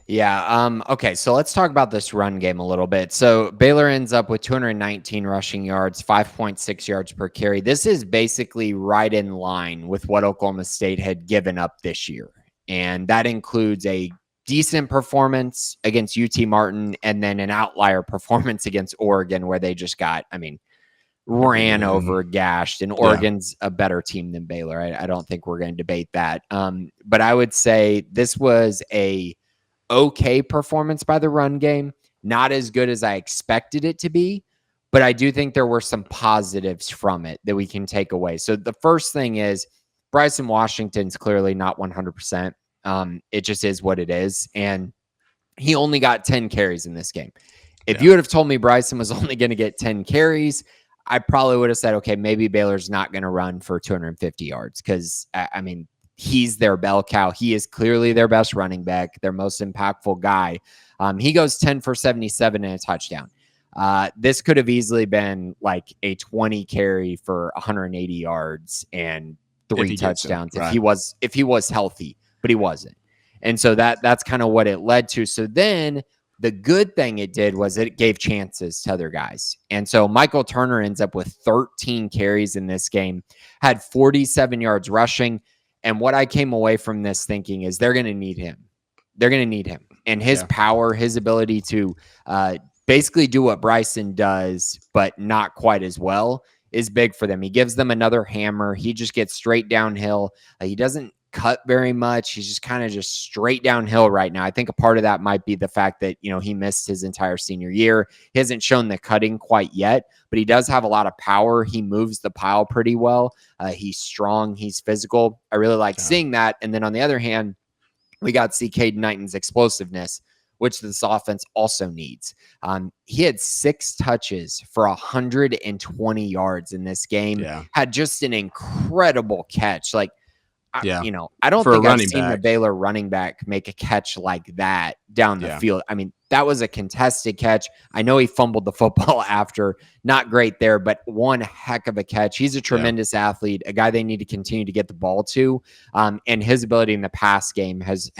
Yeah. Okay. So let's talk about this run game a little bit. So Baylor ends up with 219 rushing yards, 5.6 yards per carry. This is basically right in line with what Oklahoma State had given up this year. And that includes a decent performance against UT Martin and then an outlier performance against Oregon where they just got, ran over, gashed, and Oregon's a better team than Baylor. I don't think we're going to debate that. But I would say this was a okay performance by the run game, not as good as I expected it to be, but I do think there were some positives from it that we can take away. So the first thing is Bryson Washington's clearly not 100%. It just is what it is. And he only got 10 carries in this game. If you would have told me Bryson was only going to get 10 carries, I probably would have said, okay, maybe Baylor's not going to run for 250 yards because, he's their bell cow. He is clearly their best running back, their most impactful guy. He goes 10 for 77 and a touchdown. This could have easily been like a 20 carry for 180 yards and 3 touchdowns if he was healthy, but he wasn't. And so that's kind of what it led to. So then the good thing it did was it gave chances to other guys. And so Michael Turner ends up with 13 carries in this game, had 47 yards rushing. And what I came away from this thinking is they're going to need him. They're going to need him. And his power, his ability to basically do what Bryson does, but not quite as well, is big for them. He gives them another hammer. He just gets straight downhill. He doesn't cut very much. He's just kind of just straight downhill right now. I think a part of that might be the fact that, he missed his entire senior year. He hasn't shown the cutting quite yet, but he does have a lot of power. He moves the pile pretty well. He's strong. He's physical. I really like seeing that. And then on the other hand, we got to see Caden Knighton's explosiveness, which this offense also needs. He had 6 touches for 120 yards in this game. Had just an incredible catch. I don't think I've seen a Baylor running back make a catch like that down the field. That was a contested catch. I know he fumbled the football after. Not great there, but one heck of a catch. He's a tremendous athlete, a guy they need to continue to get the ball to. And his ability in the pass game has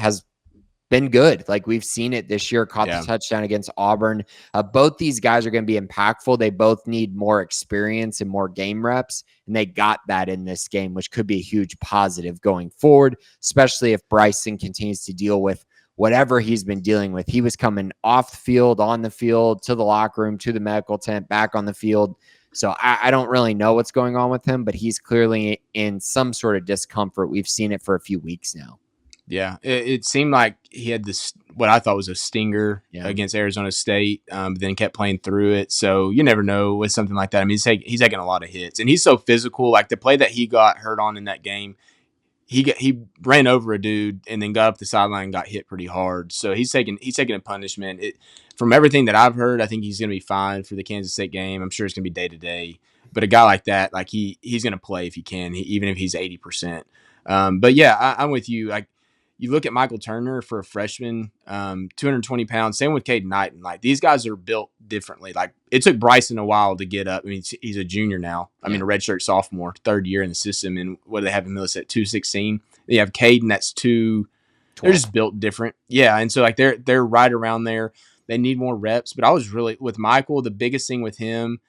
been good. Like we've seen it this year, caught the touchdown against Auburn. Both these guys are going to be impactful. They both need more experience and more game reps, and they got that in this game, which could be a huge positive going forward, especially if Bryson continues to deal with whatever he's been dealing with. He was coming off the field, on the field, to the locker room, to the medical tent, back on the field. So I don't really know what's going on with him, but he's clearly in some sort of discomfort. We've seen it for a few weeks now. Yeah, it seemed like he had this, what I thought was a stinger against Arizona State, but then kept playing through it. So you never know with something like that. He's taking a lot of hits, and he's so physical. Like the play that he got hurt on in that game, he ran over a dude and then got up the sideline and got hit pretty hard. So he's taking a punishment. From everything that I've heard, I think he's going to be fine for the Kansas State game. I'm sure it's going to be day to day. But a guy like that, like he's going to play if he can, even if he's 80%. But yeah, I'm with you. You look at Michael Turner for a freshman, 220 pounds. Same with Caden Knighton. Like these guys are built differently. Like it took Bryson a while to get up. He's a junior now. A redshirt sophomore, 3rd year in the system. And what do they have him at 216? They have Caden that's 2. They're just built different. Yeah, and so like they're right around there. They need more reps. But I was really with Michael. The biggest thing with him.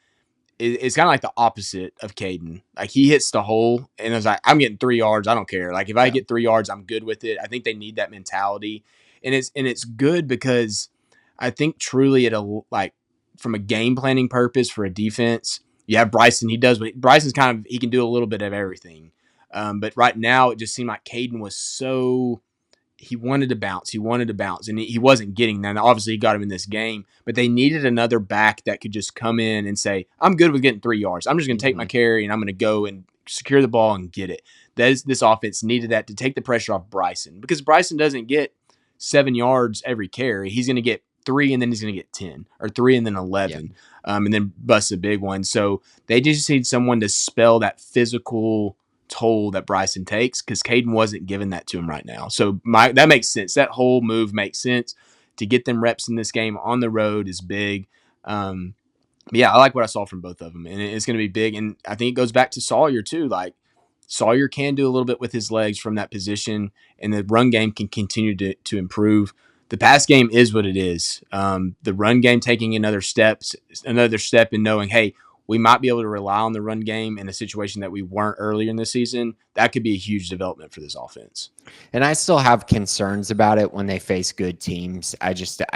It's kind of like the opposite of Caden. Like he hits the hole and it's like, I'm getting 3 yards. I don't care. Like if I get 3 yards, I'm good with it. I think they need that mentality. And it's good because I think truly from a game planning purpose for a defense, You have Bryson. He does, but Bryson's he can do a little bit of everything. But right now, it just seemed like Caden was he wanted to bounce. He wanted to bounce, and he wasn't getting that. Now, obviously, he got him in this game, but they needed another back that could just come in and say, I'm good with getting 3 yards. I'm just going to take my carry, and I'm going to go and secure the ball and get it. This offense needed that to take the pressure off Bryson, because Bryson doesn't get 7 yards every carry. He's going to get 3, and then he's going to get 10, or 3 and then 11, and then bust a big one. So they just need someone to spell that physical toll that Bryson takes, because Caden wasn't giving that to him right now. So that makes sense. That whole move makes sense. To get them reps in this game on the road is big. Yeah, I like what I saw from both of them, and it's going to be big. And I think it goes back to Sawyer too. Like, Sawyer can do a little bit with his legs from that position, and the run game can continue to improve. The pass game is what it is. The run game taking another step in knowing, hey, we might be able to rely on the run game in a situation that we weren't earlier in the season. That could be a huge development for this offense. And I still have concerns about it when they face good teams. I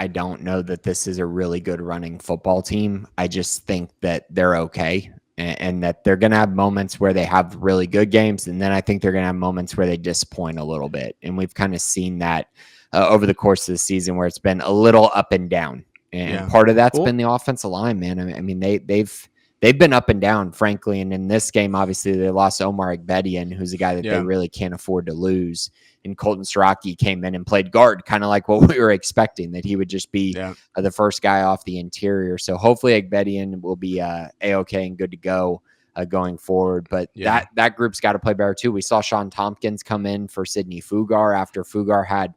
don't know that this is a really good running football team. I just think that they're okay, and that they're going to have moments where they have really good games. And then I think they're going to have moments where they disappoint a little bit. And we've kind of seen that over the course of the season, where it's been a little up and down. And part of that's been the offensive line, man. I mean, they've been up and down, frankly. And in this game, obviously, they lost Omar Igbedian, who's a guy that they really can't afford to lose. And Colton Siraki came in and played guard, kind of like what we were expecting, that he would just be the first guy off the interior. So hopefully Igbedian will be A-OK and good to go going forward. But that group's got to play better too. We saw Sean Tompkins come in for Sidney Fugar after Fugar had,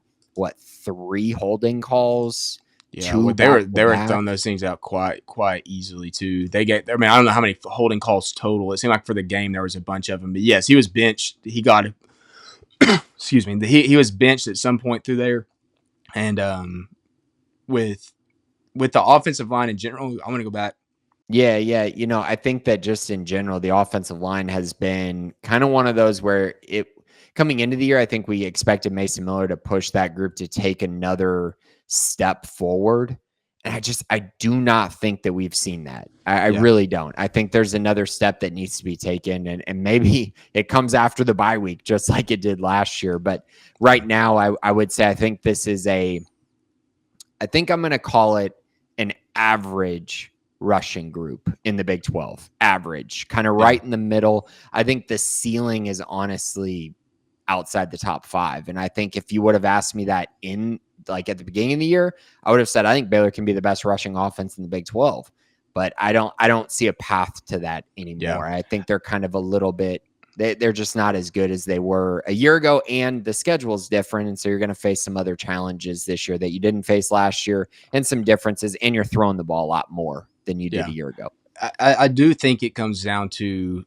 3 holding calls? Yeah, they were throwing those things out quite easily too. I don't know how many holding calls total. It seemed like for the game there was a bunch of them. But yes, he was benched. He got excuse me. He was benched at some point through there, and with the offensive line in general, I'm gonna go back. Yeah. I think that just in general, the offensive line has been kind of one of those where coming into the year, I think we expected Mason Miller to push that group to take another step forward. And I do not think that we've seen that. I really don't. I think there's another step that needs to be taken, and maybe it comes after the bye week, just like it did last year. But right now, I would say I think this is I think I'm going to call it an average rushing group in the Big 12. Average, kind of right in the middle. I think the ceiling is honestly outside the top 5. And I think if you would have asked me that at the beginning of the year, I would have said, I think Baylor can be the best rushing offense in the Big 12, but I don't see a path to that anymore. Yeah. I think they're kind of a little bit, they're just not as good as they were a year ago, and the schedule is different. And so you're going to face some other challenges this year that you didn't face last year, and some differences, and you're throwing the ball a lot more than you did a year ago. I do think it comes down to,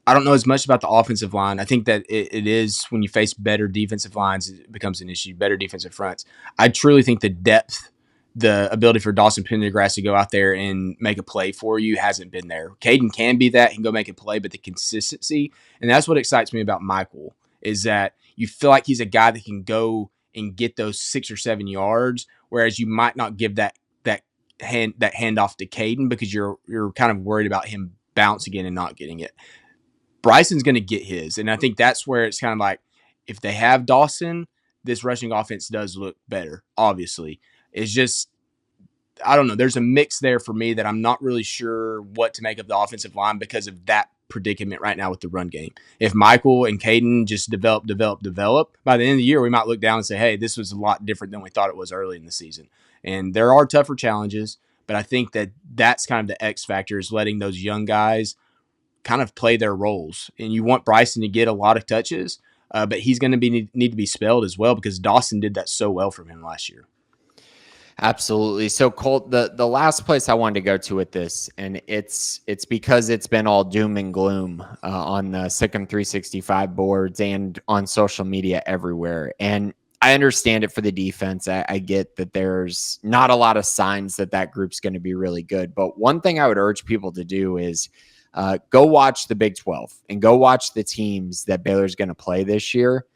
I don't know as much about the offensive line. I think that it is, when you face better defensive lines, it becomes an issue, better defensive fronts. I truly think the depth, the ability for Dawson Pendergrass to go out there and make a play for you hasn't been there. Caden can be that. He can go make a play, but the consistency, and that's what excites me about Michael, is that you feel like he's a guy that can go and get those 6 or 7 yards, whereas you might not give that handoff to Caden because you're kind of worried about him bouncing in and not getting it. Bryson's going to get his, and I think that's where it's kind of like, if they have Dawson, this rushing offense does look better, obviously. It's just, I don't know. There's a mix there for me that I'm not really sure what to make of the offensive line because of that predicament right now with the run game. If Michael and Caden just develop, by the end of the year, we might look down and say, hey, this was a lot different than we thought it was early in the season. And there are tougher challenges, but I think that that's kind of the X factor, is letting those young guys kind of play their roles. And you want Bryson to get a lot of touches, but he's going to need to be spelled as well, because Dawson did that so well from him last year. Absolutely. So Colt, the last place I wanted to go to with this, and it's because it's been all doom and gloom on the Sikkim 365 boards and on social media everywhere. And I understand it for the defense. I get that there's not a lot of signs that group's going to be really good. But one thing I would urge people to do is go watch the Big 12 and go watch the teams that Baylor's going to play this year,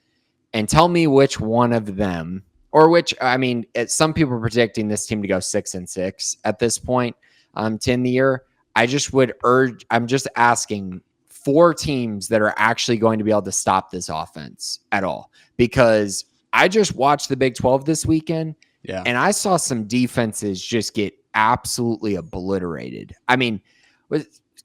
and tell me which one of them, or which, I mean, some people are predicting this team to go 6-6 at this point to end the year. I just would urge, I'm just asking 4 teams that are actually going to be able to stop this offense at all. Because I just watched the Big 12 this weekend, and I saw some defenses just get absolutely obliterated. I mean,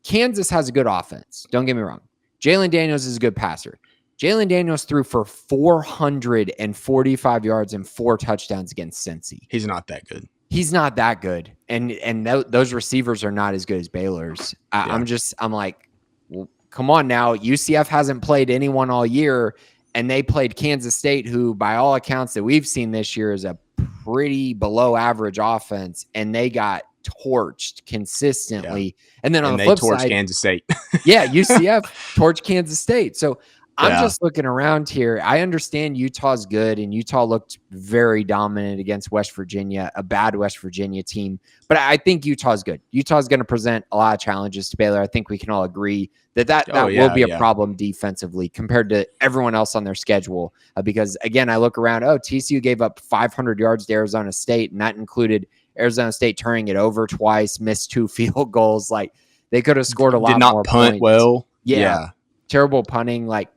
Kansas has a good offense. Don't get me wrong. Jalen Daniels is a good passer. Jalen Daniels threw for 445 yards and 4 touchdowns against Cincy. He's not that good. He's not that good. And those receivers are not as good as Baylor's. I'm like, well, come on now. UCF hasn't played anyone all year, and they played Kansas State, who by all accounts that we've seen this year is a pretty below average offense, and they got torched consistently. And then on the flip side, Kansas State. UCF torched Kansas State. So I'm just looking around here. I understand Utah's good, and Utah looked very dominant against West Virginia, a bad West Virginia team. But I think Utah's good. Utah's going to present a lot of challenges to Baylor. I think we can all agree that will be a problem defensively compared to everyone else on their schedule. Because, again, I look around, TCU gave up 500 yards to Arizona State, and that included Arizona State turning it over twice, missed 2 field goals. Like, they could have scored a lot more points. Did not punt well. Yeah. Terrible punting. Like,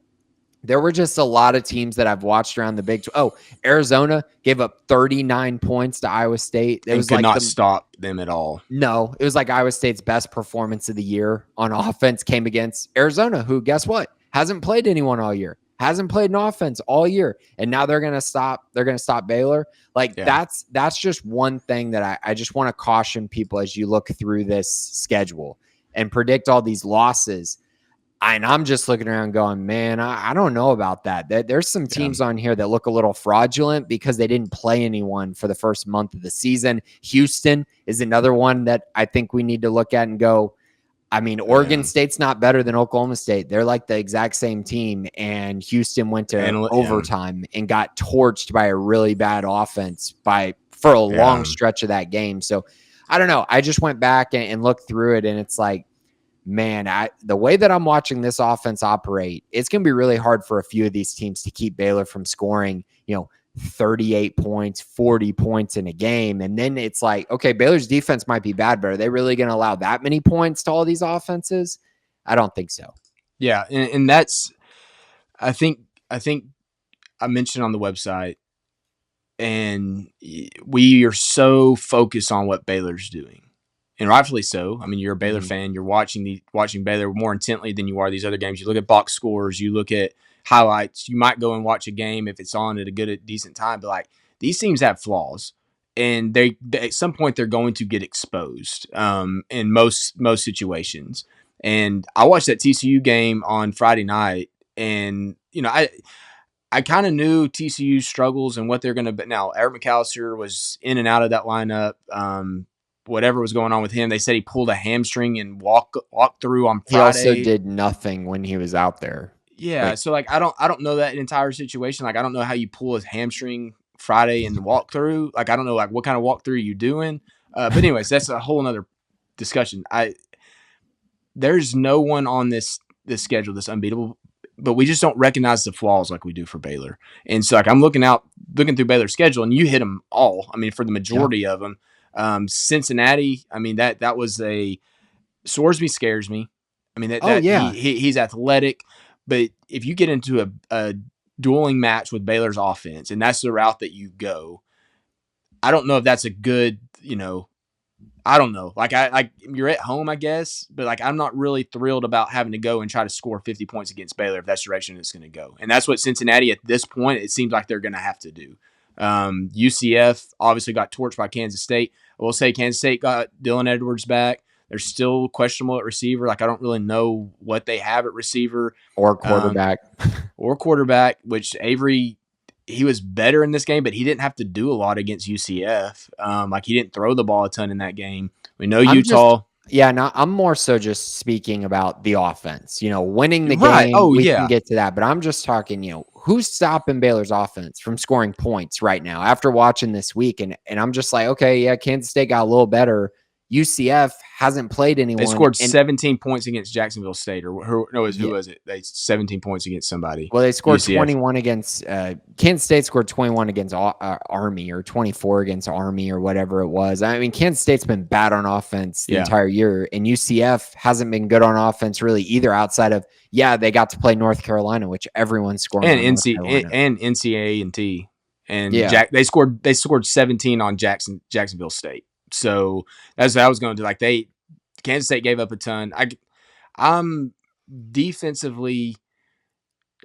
there were just a lot of teams that I've watched around the Big 12. Arizona gave up 39 points to Iowa State. It could not stop them at all. No, it was like Iowa State's best performance of the year on offense came against Arizona, who, guess what? Hasn't played anyone all year. Hasn't played an offense all year. And now they're going to stop. They're going to stop Baylor. Like, that's just one thing that I just want to caution people as you look through this schedule and predict all these losses. And I'm just looking around going, man, I don't know about that. There's some teams on here that look a little fraudulent because they didn't play anyone for the first month of the season. Houston is another one that I think we need to look at and go, I mean, Oregon State's not better than Oklahoma State. They're like the exact same team. And Houston went to overtime and got torched by a really bad offense for a long stretch of that game. So I don't know. I just went back and looked through it, and it's like, man, the way that I'm watching this offense operate, it's going to be really hard for a few of these teams to keep Baylor from scoring, 38 points, 40 points in a game. And then it's like, okay, Baylor's defense might be bad, but are they really going to allow that many points to all these offenses? I don't think so. Yeah. And that's, I think I mentioned on the website, and we are so focused on what Baylor's doing. And rightfully so. I mean, you're a Baylor fan. You're watching Baylor more intently than you are these other games. You look at box scores. You look at highlights. You might go and watch a game if it's on at a decent time. But, like, these teams have flaws, and they at some point they're going to get exposed in most situations. And I watched that TCU game on Friday night, and I kind of knew TCU's struggles and what they're going to. But now Eric McAllister was in and out of that lineup. Whatever was going on with him, they said he pulled a hamstring and walked through on Friday. He also did nothing when he was out there. Yeah, so like I don't know that entire situation. Like, I don't know how you pull his hamstring Friday and walk through. Like, I don't know like what kind of walkthrough are you doing. But anyways, that's a whole nother discussion. There's no one on this schedule that's unbeatable, but we just don't recognize the flaws like we do for Baylor. And so, like, I'm looking through Baylor's schedule, and you hit them all. I mean, for the majority of them. Cincinnati, I mean, that was Sorsby scares me. I mean, he's athletic, but if you get into a dueling match with Baylor's offense, and that's the route that you go, I don't know if that's a good, I don't know. Like, you're at home, I guess, but like, I'm not really thrilled about having to go and try to score 50 points against Baylor if that's the direction it's going to go. And that's what Cincinnati at this point, it seems like they're going to have to do. UCF obviously got torched by Kansas State. I will say Kansas State got Dylan Edwards back. They're still questionable at receiver. Like, I don't really know what they have at receiver. Or quarterback. Which Avery, he was better in this game, but he didn't have to do a lot against UCF. Like, he didn't throw the ball a ton in that game. We know Utah. I'm more so just speaking about the offense. Winning the game, we can get to that. But I'm just talking, who's stopping Baylor's offense from scoring points right now after watching this week? And I'm just like, okay, yeah, Kansas State got a little better. UCF hasn't played anyone. They scored and 17 points against Jacksonville State, or who was it? They 17 points against somebody. Well, they scored UCF. 21 against Kansas State. Scored 21 against Army, or 24 against Army, or whatever it was. I mean, Kansas State's been bad on offense the entire year, and UCF hasn't been good on offense really either. Outside of they got to play North Carolina, which everyone's scoring and on North Carolina. and NCAA and they scored 17 on Jacksonville State. So that's what I was going to do. Kansas State gave up a ton. I'm defensively,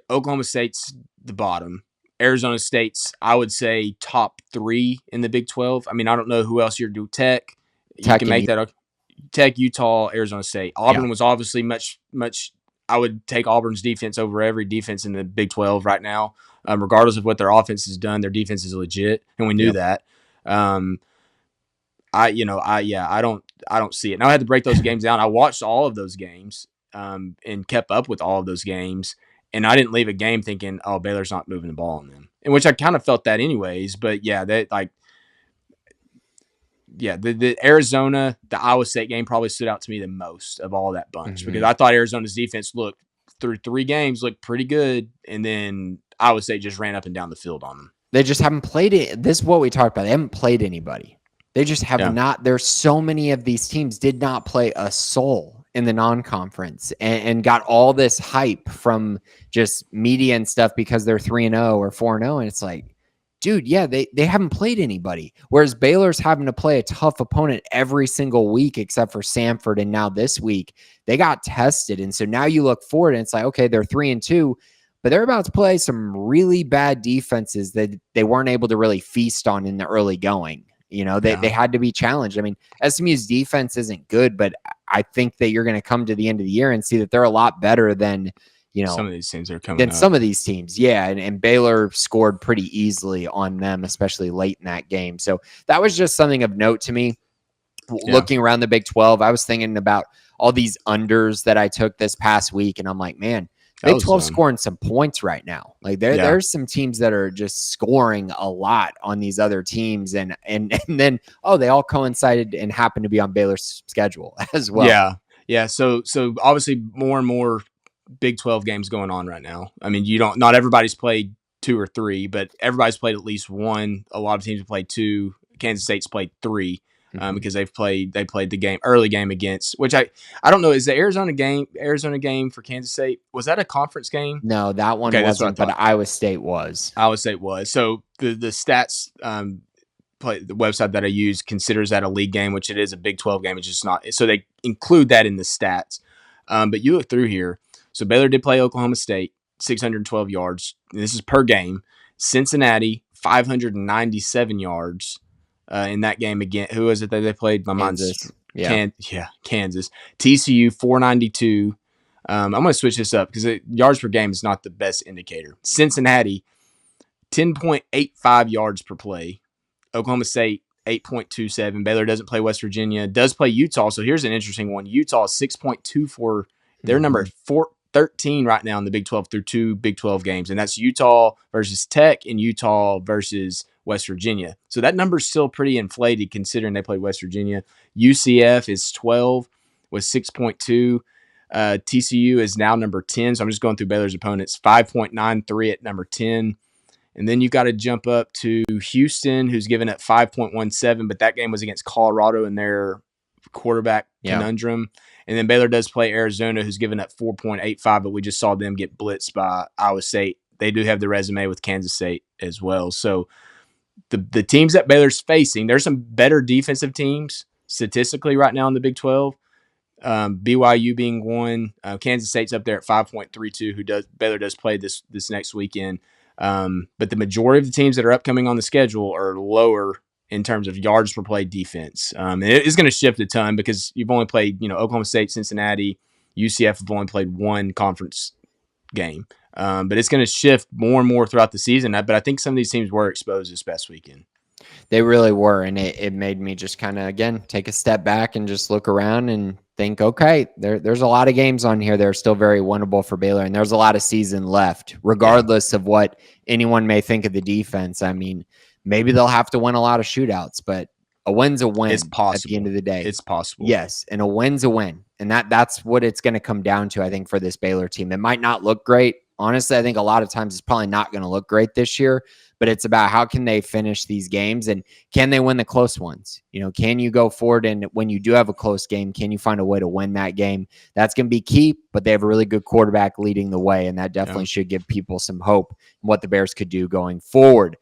Oklahoma State's the bottom. Arizona State's, I would say, top 3 in the Big 12. I mean, I don't know who else you're doing. Tech, you can make that. Tech, Utah, Arizona State. Auburn was obviously much. I would take Auburn's defense over every defense in the Big 12 right now, regardless of what their offense has done. Their defense is legit, and we knew that. I don't see it. Now I had to break those games down. I watched all of those games and kept up with all of those games, and I didn't leave a game thinking, "Oh, Baylor's not moving the ball on them," in which I kind of felt that anyways. But the Arizona, the Iowa State game probably stood out to me the most of all that bunch because I thought Arizona's defense looked through 3 games looked pretty good, and then Iowa State just ran up and down the field on them. They just haven't played it. This is what we talked about. They haven't played anybody. They just have not. There's so many of these teams did not play a soul in the non-conference and got all this hype from just media and stuff because they're 3-0 or 4-0. And it's like, dude, they haven't played anybody. Whereas Baylor's having to play a tough opponent every single week except for Samford. And now this week they got tested. And so now you look forward and it's like, okay, they're 3-2, but they're about to play some really bad defenses that they weren't able to really feast on in the early going. They had to be challenged. I mean, SMU's defense isn't good, but I think that you're going to come to the end of the year and see that they're a lot better than, some of these teams are coming than up. Some of these teams. Yeah. And Baylor scored pretty easily on them, especially late in that game. So that was just something of note to me. Looking around the Big 12, I was thinking about all these unders that I took this past week. And I'm like, man, Big 12 scoring some points right now. Like there's some teams that are just scoring a lot on these other teams, and then they all coincided and happened to be on Baylor's schedule as well. Yeah. So obviously more and more Big 12 games going on right now. I mean, not everybody's played 2 or 3, but everybody's played at least 1. A lot of teams have played 2. Kansas State's played 3. Because they played the early game against, which I don't know, is the Arizona game for Kansas State, was that a conference game? No, that one wasn't, but Iowa State was. So the stats the website that I use considers that a league game, which it is a Big 12 game. It's just not, so they include that in the stats. But you look through here. So Baylor did play Oklahoma State, 612 yards. And this is per game. Cincinnati, 597 yards. In that game again, who is it that they played? Kansas. Kansas. TCU 492. I'm going to switch this up because yards per game is not the best indicator. Cincinnati 10.85 yards per play. Oklahoma State 8.27. Baylor doesn't play West Virginia. Does play Utah. So here's an interesting one. Utah is 6.24. They're number 13 right now in the Big 12 through 2 Big 12 games, and that's Utah versus Tech and Utah versus West Virginia. So that number's still pretty inflated considering they played West Virginia. UCF is 12 with 6.2. TCU is now number 10. So I'm just going through Baylor's opponents. 5.93 at number 10. And then you got to jump up to Houston, who's given at 5.17, but that game was against Colorado in their quarterback conundrum. And then Baylor does play Arizona, who's given at 4.85, but we just saw them get blitzed by Iowa State. They do have the resume with Kansas State as well. So the teams that Baylor's facing, there's some better defensive teams statistically right now in the Big 12. BYU being one. Kansas State's up there at 5.32, Baylor does play this next weekend. But the majority of the teams that are upcoming on the schedule are lower in terms of yards per play defense. And it is going to shift a ton because you've only played, Oklahoma State, Cincinnati, UCF have only played 1 conference game. But it's going to shift more and more throughout the season. But I think some of these teams were exposed this past weekend. They really were. And it made me just kind of, again, take a step back and just look around and think, okay, there's a lot of games on here that are still very winnable for Baylor. And there's a lot of season left, regardless of what anyone may think of the defense. I mean, maybe they'll have to win a lot of shootouts, but A win's a win. It's possible. At the end of the day. It's possible. Yes, and a win's a win. And that's what it's going to come down to, I think, for this Baylor team. It might not look great. Honestly, I think a lot of times it's probably not going to look great this year, but it's about how can they finish these games and can they win the close ones? Can you go forward, and when you do have a close game, can you find a way to win that game? That's going to be key, but they have a really good quarterback leading the way, and that definitely should give people some hope in what the Bears could do going forward.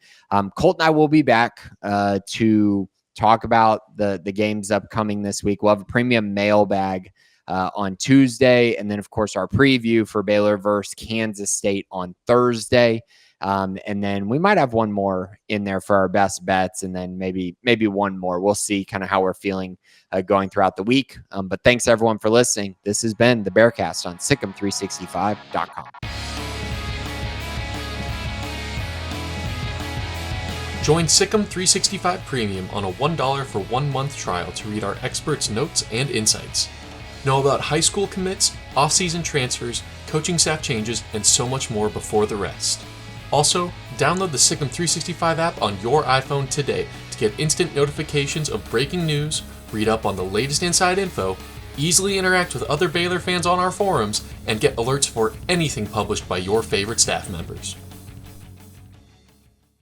Colt and I will be back to talk about the games upcoming this week. We'll have a premium mailbag on Tuesday, and then of course our preview for Baylor versus Kansas State on Thursday, and then we might have one more in there for our best bets, and then maybe one more. We'll see kind of how we're feeling going throughout the week. But thanks everyone for listening. This has been the Bearcast on Sikkim365.com. Join Sikkim 365 Premium on a $1 for 1 month trial to read our experts' notes and insights. Know about high school commits, off-season transfers, coaching staff changes, and so much more before the rest. Also, download the Sikkim 365 app on your iPhone today to get instant notifications of breaking news, read up on the latest inside info, easily interact with other Baylor fans on our forums, and get alerts for anything published by your favorite staff members.